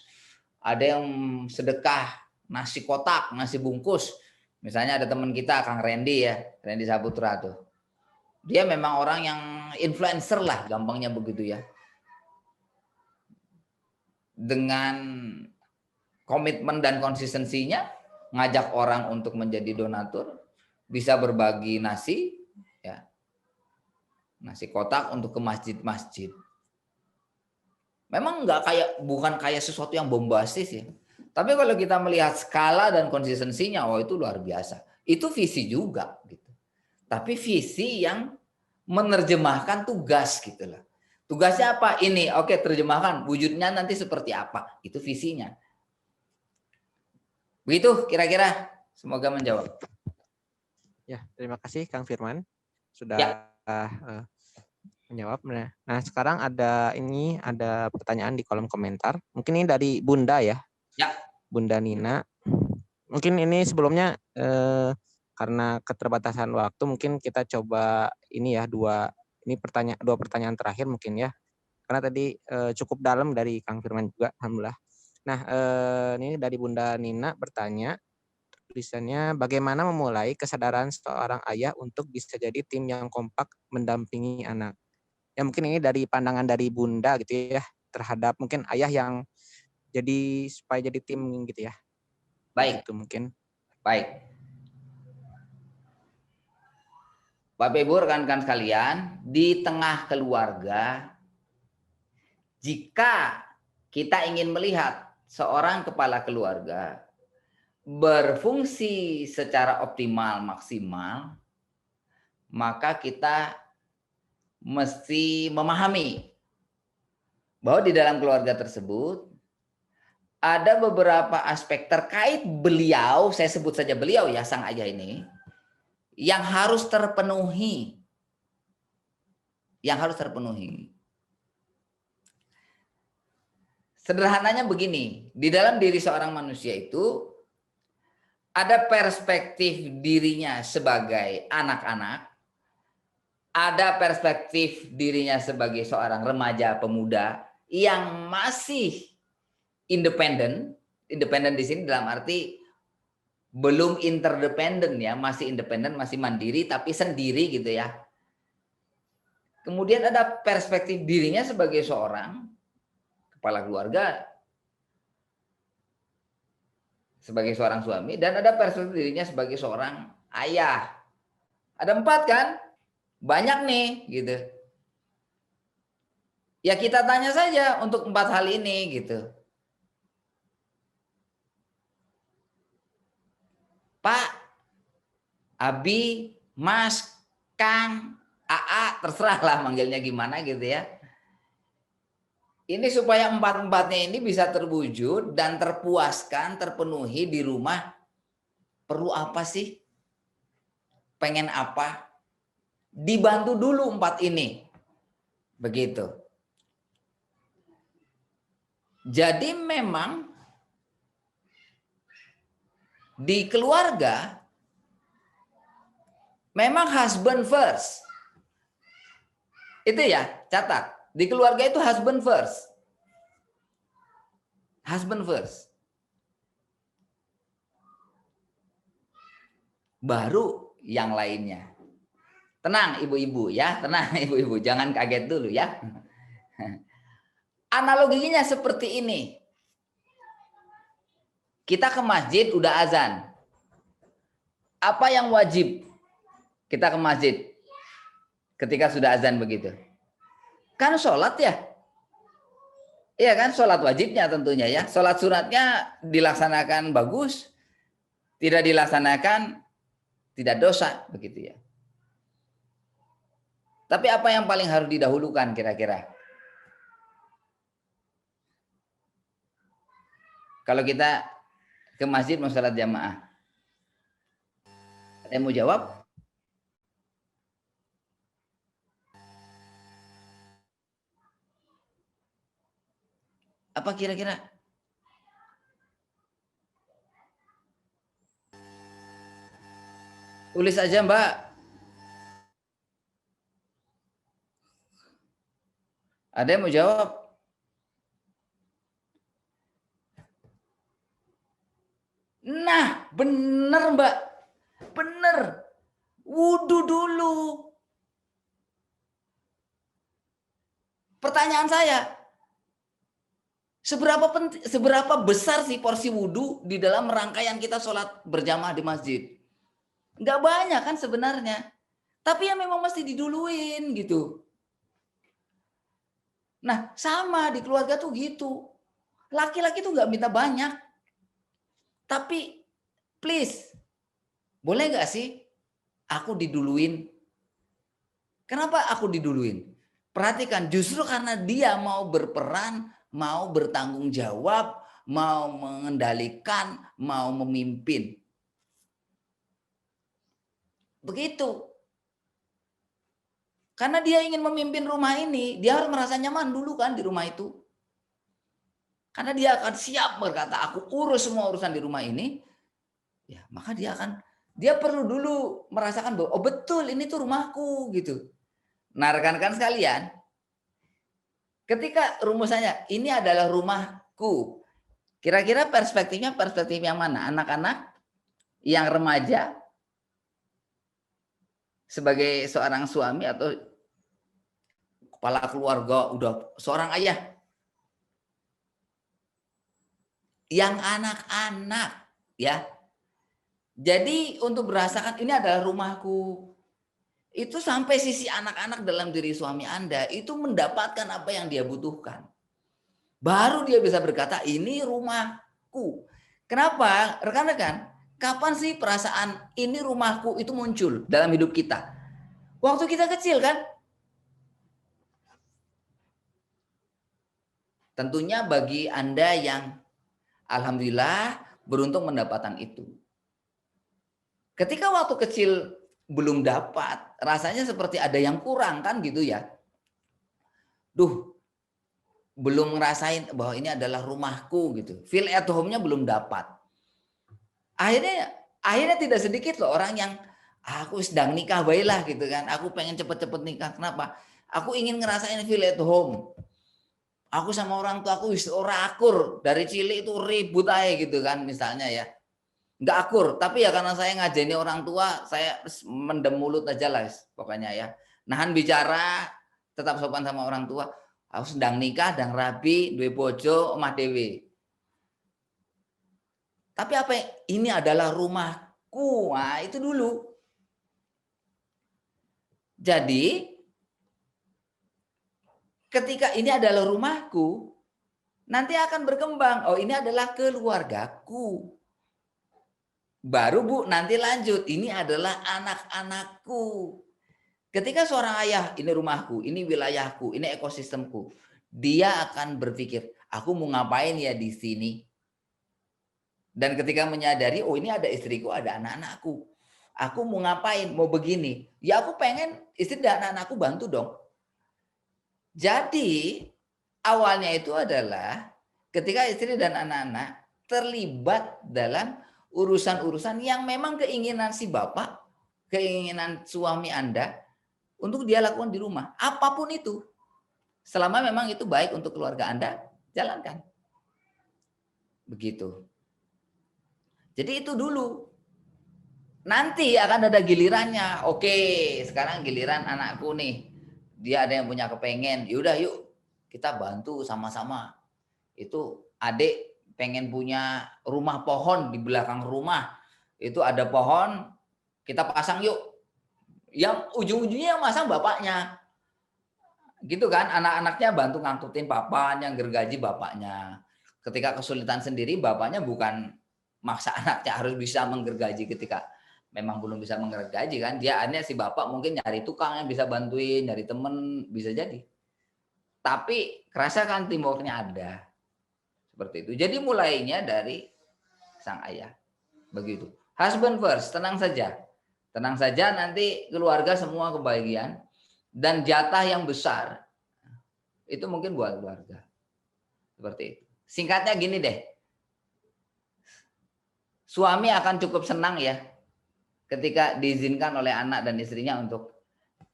Ada yang sedekah nasi kotak, nasi bungkus. Misalnya ada teman kita, Kang Randy ya, Randy Saputra tuh. Dia memang orang yang influencer lah, gampangnya begitu ya. Dengan komitmen dan konsistensinya, ngajak orang untuk menjadi donatur, bisa berbagi nasi, ya, nasi kotak untuk ke masjid-masjid. Memang bukan kayak sesuatu yang bombastis ya. Tapi kalau kita melihat skala dan konsistensinya, itu luar biasa. Itu visi juga gitu. Tapi visi yang menerjemahkan tugas gitu lah. Tugasnya apa? Ini, oke, terjemahkan. Wujudnya nanti seperti apa? Itu visinya. Begitu kira-kira. Semoga menjawab. Ya, terima kasih Kang Firman sudah menjawab. Nah, sekarang ada pertanyaan di kolom komentar. Mungkin ini dari Bunda ya. Ya. Bunda Nina. Mungkin ini sebelumnya karena keterbatasan waktu mungkin kita coba ini ya dua pertanyaan terakhir mungkin ya. Karena tadi cukup dalam dari Kang Firman juga, alhamdulillah. Nah, ini dari Bunda Nina bertanya, tulisannya bagaimana memulai kesadaran seorang ayah untuk bisa jadi tim yang kompak mendampingi anak. Ya mungkin ini dari pandangan dari Bunda gitu ya terhadap mungkin ayah yang jadi supaya jadi tim gitu ya. Baik, Begitu mungkin. baik. Bapak Ibu rekan-rekan sekalian, di tengah keluarga, jika kita ingin melihat seorang kepala keluarga berfungsi secara optimal, maksimal, maka kita mesti memahami bahwa di dalam keluarga tersebut ada beberapa aspek terkait beliau, saya sebut saja beliau ya, sang ayah ini, yang harus terpenuhi. Yang harus terpenuhi. Sederhananya begini, di dalam diri seorang manusia itu ada perspektif dirinya sebagai anak-anak, ada perspektif dirinya sebagai seorang remaja pemuda yang masih independen. Independen di sini dalam arti belum interdependen ya, masih independen, masih mandiri tapi sendiri gitu ya. Kemudian ada perspektif dirinya sebagai seorang kepala keluarga, sebagai seorang suami, dan ada perspektif dirinya sebagai seorang ayah. Ada 4 kan? Banyak nih gitu. Ya kita tanya saja untuk 4 hal ini gitu. Pak, Abi, Mas, Kang, AA, terserah lah manggilnya gimana gitu ya. Ini supaya 4-4-nya ini bisa terwujud dan terpuaskan, terpenuhi di rumah. Perlu apa sih? Pengen apa? Dibantu dulu 4 ini. Begitu. Jadi memang di keluarga memang husband first. Itu ya, catat. Di keluarga itu husband first. Husband first. Baru yang lainnya. Tenang ibu-ibu ya, tenang ibu-ibu, jangan kaget dulu ya. Analoginya seperti ini. Kita ke masjid udah azan. Apa yang wajib kita ke masjid ketika sudah azan begitu? Kan sholat ya. Iya kan, sholat wajibnya tentunya ya. Sholat sunatnya dilaksanakan bagus, tidak dilaksanakan tidak dosa begitu ya. Tapi apa yang paling harus didahulukan kira-kira? Kalau kita ke masjid mau sholat jamaah. Ada yang mau jawab? Apa kira-kira? Tulis aja Mbak. Ada yang mau jawab? Nah, bener Mbak. Bener. Wudhu dulu. Pertanyaan saya, seberapa besar sih porsi wudhu di dalam rangkaian kita sholat berjamaah di masjid? Nggak banyak kan sebenarnya. Tapi ya memang mesti diduluin gitu. Nah, sama di keluarga tuh gitu. Laki-laki tuh nggak minta banyak. Tapi please, boleh nggak sih aku diduluin? Kenapa aku diduluin? Perhatikan, justru karena dia mau berperan, mau bertanggung jawab, mau mengendalikan, mau memimpin. Begitu. Karena dia ingin memimpin rumah ini, dia harus merasa nyaman dulu kan di rumah itu. Karena dia akan siap berkata, aku urus semua urusan di rumah ini. Ya, maka dia perlu dulu merasakan bahwa, oh betul ini tuh rumahku gitu. Nah rekan-rekan sekalian, ketika rumusannya ini adalah rumahku, kira-kira perspektifnya perspektif yang mana? Anak-anak, Yang remaja sebagai seorang suami atau kepala keluarga, udah seorang ayah. Yang anak-anak, ya. Jadi untuk merasakan ini adalah rumahku, itu sampai sisi anak-anak dalam diri suami Anda itu mendapatkan apa yang dia butuhkan. Baru dia bisa berkata, ini rumahku. Kenapa? Rekan-rekan, kapan sih perasaan ini rumahku itu muncul dalam hidup kita? Waktu kita kecil kan? Tentunya bagi Anda yang alhamdulillah beruntung mendapatkan itu. Ketika waktu kecil belum dapat, rasanya seperti ada yang kurang kan gitu ya. Duh, belum ngerasain bahwa ini adalah rumahku gitu. Feel at home-nya belum dapat. Akhirnya tidak sedikit loh orang yang aku sedang nikah baiklah gitu kan. Aku pengen cepet-cepet nikah. Kenapa? Aku ingin ngerasain feel at home. Aku sama orang tua aku ora akur. Dari cilik itu ribut aja gitu kan misalnya ya. Nggak akur, tapi ya karena saya ngajeni orang tua, saya mendem mulut aja lah pokoknya ya. Nahan bicara, tetap sopan sama orang tua. Aku sedang nikah, sedang rabi, duwe bojo, omah dewe. Tapi apa ini adalah rumahku. Nah, itu dulu. Jadi ketika ini adalah rumahku, nanti akan berkembang. Oh, ini adalah keluargaku. Baru Bu, nanti lanjut. Ini adalah anak-anakku. Ketika seorang ayah, ini rumahku, ini wilayahku, ini ekosistemku. Dia akan berpikir, aku mau ngapain ya di sini? Dan ketika menyadari, oh ini ada istriku, ada anak-anakku. Aku mau ngapain? Mau begini. Ya aku pengen istri dan anak-anakku bantu dong. Jadi awalnya itu adalah ketika istri dan anak-anak terlibat dalam urusan-urusan yang memang keinginan si bapak, keinginan suami Anda untuk dia lakukan di rumah. Apapun itu. Selama memang itu baik untuk keluarga Anda, jalankan. Begitu. Jadi itu dulu. Nanti akan ada gilirannya. Oke, sekarang giliran anakku nih. Dia ada yang punya kepengen. Yaudah yuk kita bantu sama-sama. Itu adik pengen punya rumah pohon di belakang rumah. Itu ada pohon, kita pasang yuk. Yang ujung-ujungnya yang masang bapaknya. Gitu kan, anak-anaknya bantu ngangkutin papanya, gergaji bapaknya. Ketika kesulitan sendiri, bapaknya bukan maksa anaknya harus bisa menggergaji ketika memang belum bisa menggergaji kan. Dia aneh si bapak mungkin nyari tukang yang bisa bantuin, nyari temen, bisa jadi. Tapi kerasa kan teamworknya ada. Seperti itu. Jadi mulainya dari sang ayah. Begitu. Husband first, tenang saja. Tenang saja, nanti keluarga semua kebahagiaan. Dan jatah yang besar, itu mungkin buat keluarga. Seperti itu. Singkatnya gini deh. Suami akan cukup senang ya ketika diizinkan oleh anak dan istrinya untuk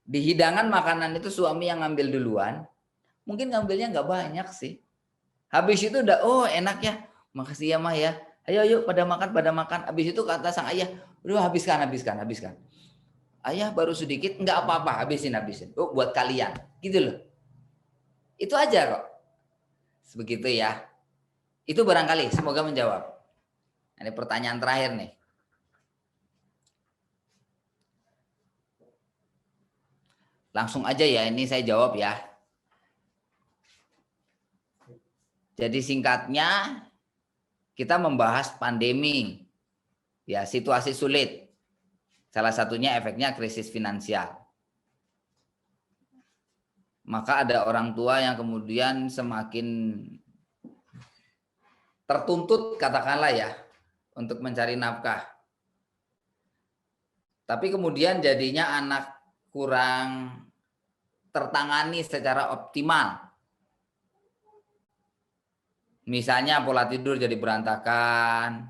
di hidangan makanan itu suami yang ngambil duluan. Mungkin ngambilnya nggak banyak sih. Habis itu udah, oh enak ya. Makasih ya Mah ya. Ayo yuk pada makan, pada makan. Habis itu kata sang ayah, udah habiskan. Ayah baru sedikit, nggak apa-apa, habisin. Oh buat kalian. Gitu loh. Itu aja kok. Begitu ya. Itu barangkali, semoga menjawab. Ini pertanyaan terakhir nih. Langsung aja ya, ini saya jawab ya. Jadi singkatnya, kita membahas pandemi. Ya, situasi sulit. Salah satunya efeknya krisis finansial. Maka ada orang tua yang kemudian semakin tertuntut, katakanlah ya, untuk mencari nafkah. Tapi kemudian jadinya anak kurang tertangani secara optimal. Misalnya pola tidur jadi berantakan,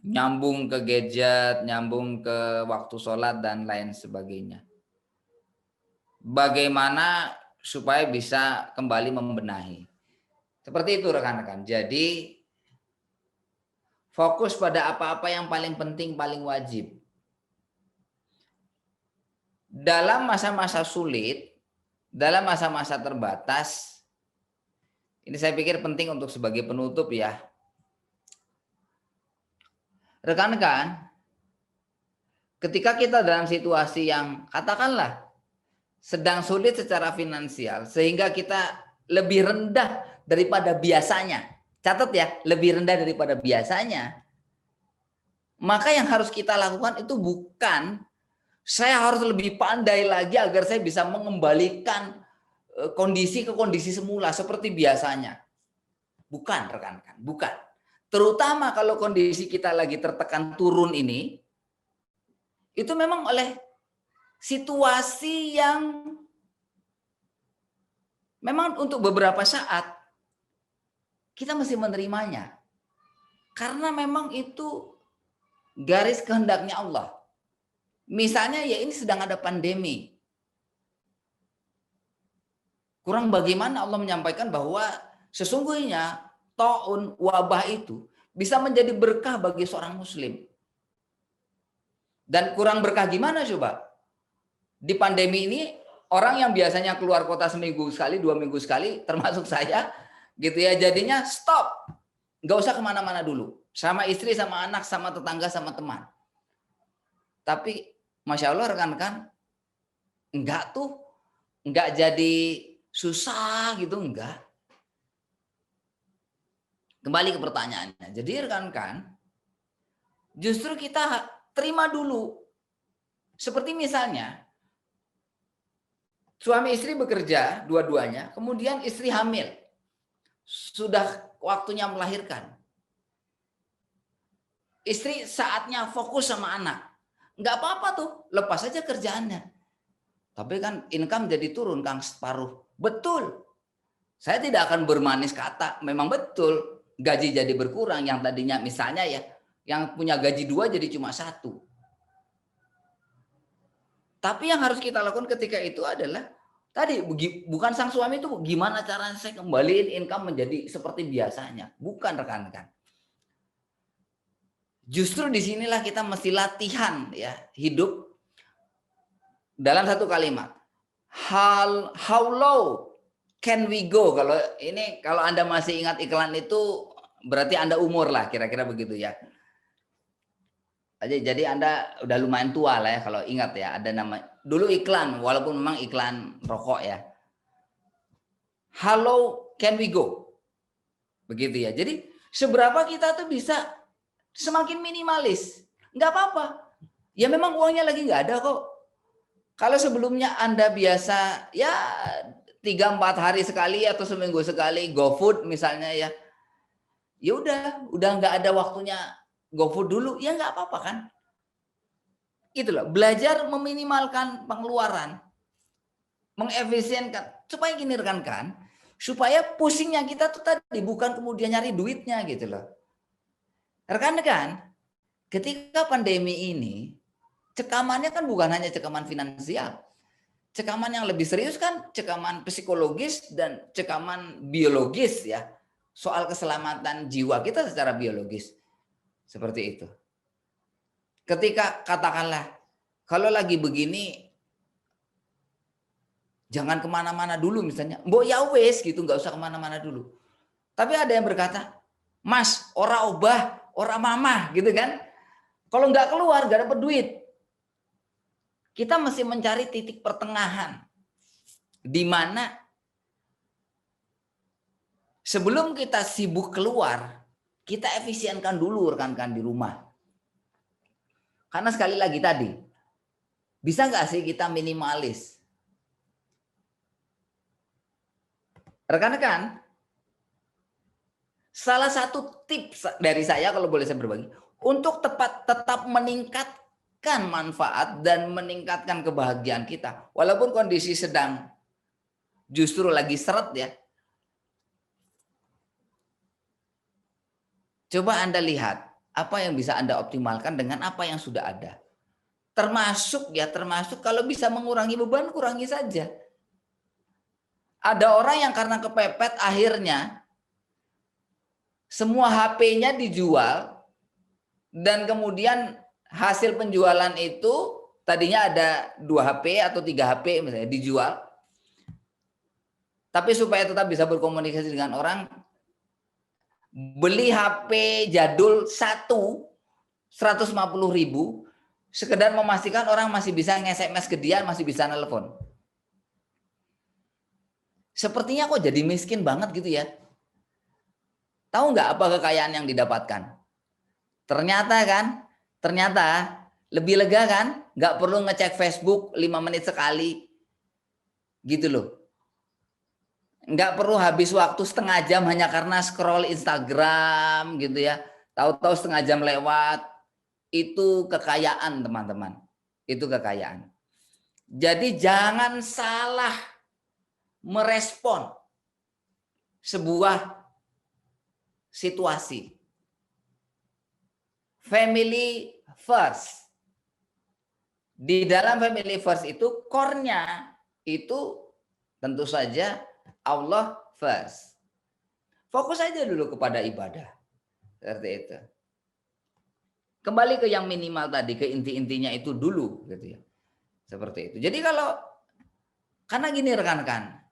nyambung ke gadget, nyambung ke waktu sholat, dan lain sebagainya. Bagaimana supaya bisa kembali membenahi. Seperti itu rekan-rekan. Jadi Fokus pada apa-apa yang paling penting, paling wajib. Dalam masa-masa sulit, dalam masa-masa terbatas, ini saya pikir penting untuk sebagai penutup ya. Rekan-rekan, ketika kita dalam situasi yang katakanlah sedang sulit secara finansial, sehingga kita lebih rendah daripada biasanya. Catat ya, lebih rendah daripada biasanya. Maka yang harus kita lakukan itu bukan saya harus lebih pandai lagi agar saya bisa mengembalikan kondisi ke kondisi semula seperti biasanya. Bukan, rekan-rekan, bukan. Terutama kalau kondisi kita lagi tertekan turun ini, itu memang oleh situasi yang memang untuk beberapa saat kita mesti menerimanya. Karena memang itu garis kehendaknya Allah. Misalnya ya ini sedang ada pandemi. Kurang bagaimana Allah menyampaikan bahwa sesungguhnya taun wabah itu bisa menjadi berkah bagi seorang muslim. Dan kurang berkah gimana coba? Di pandemi ini orang yang biasanya keluar kota seminggu sekali, 2 minggu sekali, termasuk saya, gitu ya, jadinya stop. Nggak usah kemana-mana dulu. Sama istri, sama anak, sama tetangga, sama teman. Tapi Masya Allah rekan-rekan, enggak tuh, enggak jadi susah gitu, enggak. Kembali ke pertanyaannya. Jadi rekan-rekan, justru kita terima dulu. Seperti misalnya, suami istri bekerja dua-duanya, kemudian istri hamil. Sudah waktunya melahirkan. Istri saatnya fokus sama anak. Nggak apa-apa tuh, lepas aja kerjaannya. Tapi kan income jadi turun, Kang, separuh. Betul. Saya tidak akan bermanis kata, memang betul. Gaji jadi berkurang, yang tadinya misalnya ya, yang punya gaji 2 jadi cuma 1. Tapi yang harus kita lakukan ketika itu adalah, tadi bukan sang suami itu gimana caranya saya kembaliin income menjadi seperti biasanya. Bukan rekan-rekan. Justru disinilah kita mesti latihan ya hidup dalam satu kalimat. How low can we go? Kalau Anda masih ingat iklan itu berarti Anda umur lah kira-kira begitu ya. Jadi Anda udah lumayan tua lah ya kalau ingat ya, ada nama dulu iklan walaupun memang iklan rokok ya. How low can we go? Begitu ya. Jadi seberapa kita tuh bisa semakin minimalis, nggak apa-apa. Ya memang uangnya lagi nggak ada kok. Kalau sebelumnya Anda biasa ya 3-4 hari sekali atau seminggu sekali GoFood misalnya ya, ya udah nggak ada waktunya GoFood dulu, ya nggak apa-apa kan? Gitu loh. Belajar meminimalkan pengeluaran, mengefisienkan supaya gini rekan-rekan, supaya pusingnya kita tuh tadi bukan kemudian nyari duitnya gitu loh. Rekan-rekan, ketika pandemi ini, cekamannya kan bukan hanya cekaman finansial. Cekaman yang lebih serius kan cekaman psikologis dan cekaman biologis ya. Soal keselamatan jiwa kita secara biologis. Seperti itu. Ketika katakanlah, kalau lagi begini, jangan kemana-mana dulu misalnya. Mbok ya wes gitu, nggak usah kemana-mana dulu. Tapi ada yang berkata, Mas, ora obah, ora mamah gitu kan. Kalau nggak keluar, nggak dapat duit. Kita mesti mencari titik pertengahan. Di mana sebelum kita sibuk keluar, kita efisienkan dulu rekan-rekan di rumah. Karena sekali lagi tadi, bisa nggak sih kita minimalis? Rekan-rekan, salah satu tips dari saya kalau boleh saya berbagi, untuk tetap meningkatkan manfaat dan meningkatkan kebahagiaan kita. Walaupun kondisi sedang justru lagi seret ya. Coba Anda lihat apa yang bisa Anda optimalkan dengan apa yang sudah ada. Termasuk kalau bisa mengurangi beban, kurangi saja. Ada orang yang karena kepepet akhirnya semua HP-nya dijual, Dan kemudian hasil penjualan itu tadinya ada 2 HP atau 3 HP misalnya dijual. Tapi supaya tetap bisa berkomunikasi dengan orang, beli HP jadul 150.000, sekedar memastikan orang masih bisa nge-SMS ke dia, masih bisa nelpon. Sepertinya kok jadi miskin banget gitu ya. Tahu nggak apa kekayaan yang didapatkan? Ternyata lebih lega kan? Nggak perlu ngecek Facebook 5 menit sekali. Gitu loh. Nggak perlu habis waktu setengah jam hanya karena scroll Instagram gitu ya. Tahu-tahu setengah jam lewat. Itu kekayaan teman-teman. Itu kekayaan. Jadi jangan salah merespon sebuah situasi. Family first. Di dalam family first itu core-nya itu tentu saja Allah first. Fokus aja dulu kepada ibadah. Seperti itu. Kembali ke yang minimal tadi, ke inti-intinya itu dulu gitu ya. Seperti itu. Jadi karena gini rekan-rekan.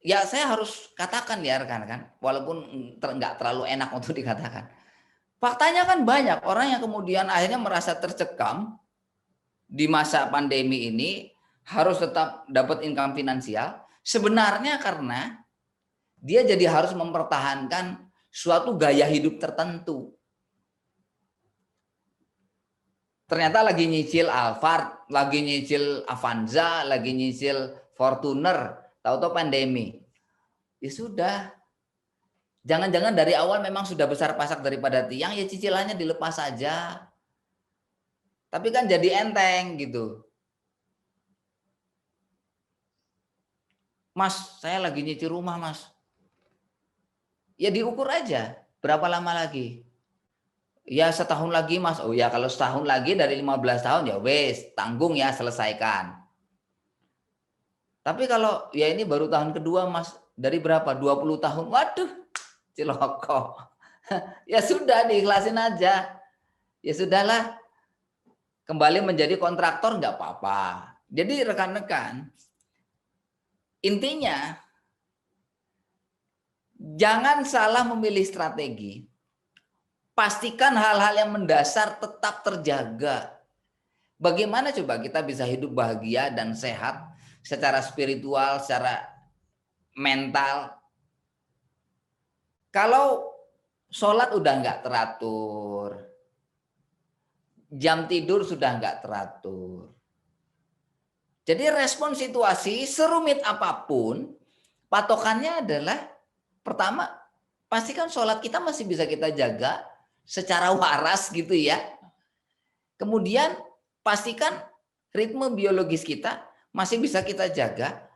Ya saya harus katakan ya rekan-rekan, walaupun nggak terlalu enak untuk dikatakan. Faktanya kan banyak orang yang kemudian akhirnya merasa tercekam di masa pandemi ini, harus tetap dapat income finansial. Sebenarnya karena dia jadi harus mempertahankan suatu gaya hidup tertentu. Ternyata lagi nyicil Alphard, lagi nyicil Avanza, lagi nyicil Fortuner, tahu-tahu pandemi. Ya sudah. Jangan-jangan dari awal memang sudah besar pasak daripada tiang, ya cicilannya dilepas saja. Tapi kan jadi enteng gitu. Mas, saya lagi nyicil rumah, Mas. Ya diukur aja, berapa lama lagi? Ya setahun lagi, Mas. Oh ya, kalau setahun lagi dari 15 tahun ya wes, tanggung ya, selesaikan. Tapi kalau ya ini baru tahun kedua, Mas, dari berapa? 20 tahun. Waduh, ciloko. Ya sudah, diikhlasin aja. Ya sudahlah. Kembali menjadi kontraktor nggak apa-apa. Jadi rekan-rekan, intinya jangan salah memilih strategi. Pastikan hal-hal yang mendasar tetap terjaga. Bagaimana coba kita bisa hidup bahagia dan sehat secara spiritual, secara mental. Kalau sholat udah nggak teratur, jam tidur sudah nggak teratur. Jadi respon situasi serumit apapun, patokannya adalah pertama, pastikan sholat kita masih bisa kita jaga secara waras gitu ya. Kemudian pastikan ritme biologis kita masih bisa kita jaga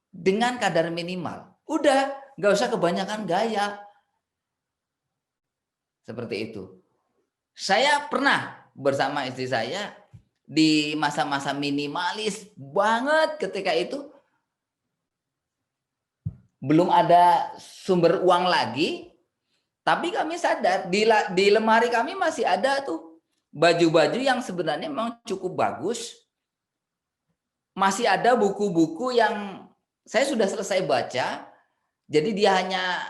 dengan kadar minimal. Udah, nggak usah kebanyakan gaya. Seperti itu. Saya pernah bersama istri saya di masa-masa minimalis banget ketika itu. Belum ada sumber uang lagi, tapi kami sadar di lemari kami masih ada tuh baju-baju yang sebenarnya memang cukup bagus. Masih ada buku-buku yang saya sudah selesai baca, jadi dia hanya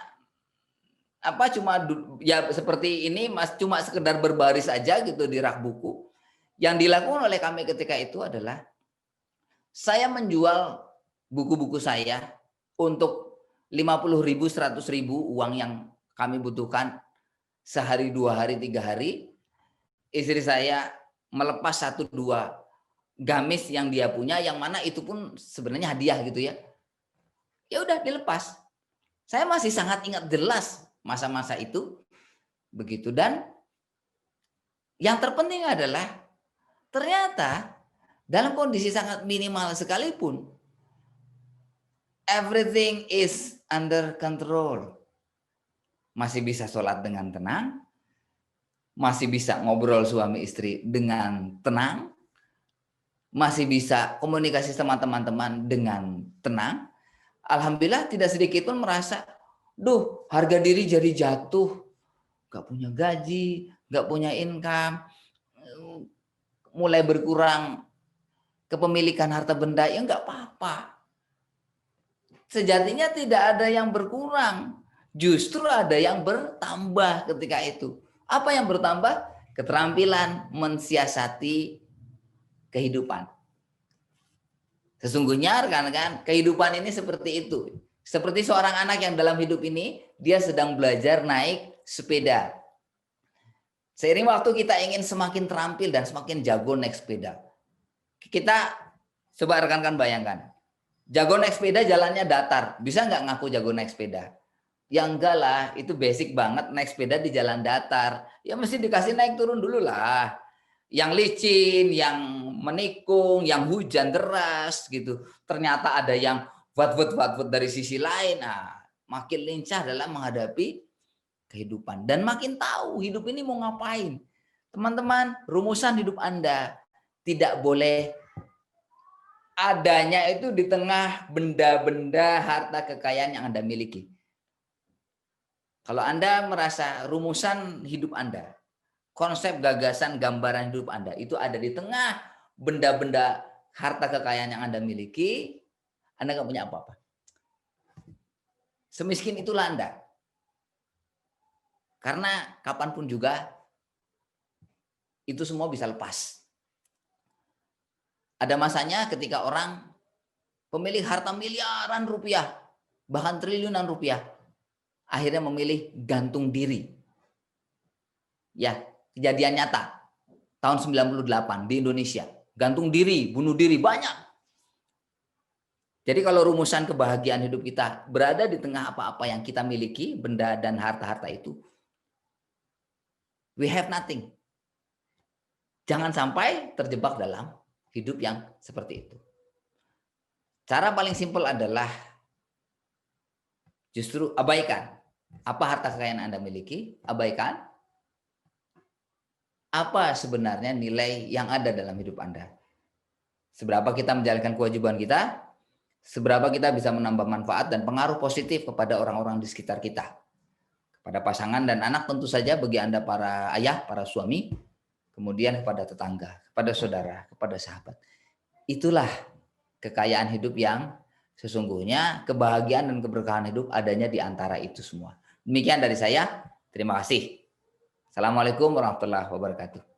cuma ya seperti ini, Mas, cuma sekedar berbaris aja gitu di rak buku. Yang dilakukan oleh kami ketika itu adalah saya menjual buku-buku saya untuk 50.000, 100.000 uang yang kami butuhkan sehari, 2 hari, 3 hari. Istri saya melepas 1-2 gamis yang dia punya, yang mana itu pun sebenarnya hadiah gitu ya. Ya udah dilepas. Saya masih sangat ingat jelas masa-masa itu begitu. Dan yang terpenting adalah ternyata dalam kondisi sangat minimal sekalipun everything is under control. Masih bisa sholat dengan tenang, masih bisa ngobrol suami istri dengan tenang, masih bisa komunikasi sama teman-teman dengan tenang. Alhamdulillah tidak sedikit pun merasa, duh, harga diri jadi jatuh. nggak punya gaji, nggak punya income, mulai berkurang kepemilikan harta benda, ya nggak apa-apa. Sejatinya tidak ada yang berkurang, justru ada yang bertambah ketika itu. Apa yang bertambah? Keterampilan mensiasati kehidupan. Sesungguhnya rekan-rekan, kehidupan ini seperti itu. Seperti seorang anak yang dalam hidup ini, dia sedang belajar naik sepeda. Seiring waktu kita ingin semakin terampil dan semakin jago naik sepeda. Kita coba rekan-rekan bayangkan. Jago naik sepeda jalannya datar. Bisa nggak ngaku jago naik sepeda? Ya enggak lah, itu basic banget naik sepeda di jalan datar. Ya mesti dikasih naik turun dulu lah. Yang licin, yang menikung, yang hujan deras gitu. Ternyata ada yang wat-wat dari sisi lain. Nah, makin lincah dalam menghadapi kehidupan. Dan makin tahu hidup ini mau ngapain. Teman-teman, rumusan hidup Anda tidak boleh adanya itu di tengah benda-benda harta kekayaan yang Anda miliki. Kalau Anda merasa rumusan hidup Anda, konsep, gagasan, gambaran hidup Anda itu ada di tengah benda-benda harta kekayaan yang Anda miliki, Anda nggak punya apa-apa. Semiskin itulah Anda. Karena kapanpun juga itu semua bisa lepas. Ada masanya ketika orang pemilik harta miliaran rupiah, bahkan triliunan rupiah, akhirnya memilih gantung diri. Ya, kejadian nyata tahun 98 di Indonesia. Gantung diri, bunuh diri, banyak. Jadi kalau rumusan kebahagiaan hidup kita berada di tengah apa-apa yang kita miliki, benda dan harta-harta itu, we have nothing. Jangan sampai terjebak dalam hidup yang seperti itu. Cara paling simpel adalah justru abaikan apa harta kekayaan Anda miliki, abaikan apa sebenarnya nilai yang ada dalam hidup Anda. Seberapa kita menjalankan kewajiban kita, seberapa kita bisa menambah manfaat dan pengaruh positif kepada orang-orang di sekitar kita. Kepada pasangan dan anak tentu saja, bagi Anda para ayah, para suami, kemudian kepada tetangga, kepada saudara, kepada sahabat. Itulah kekayaan hidup yang sesungguhnya, kebahagiaan dan keberkahan hidup adanya di antara itu semua. Demikian dari saya, terima kasih. Assalamualaikum warahmatullahi wabarakatuh.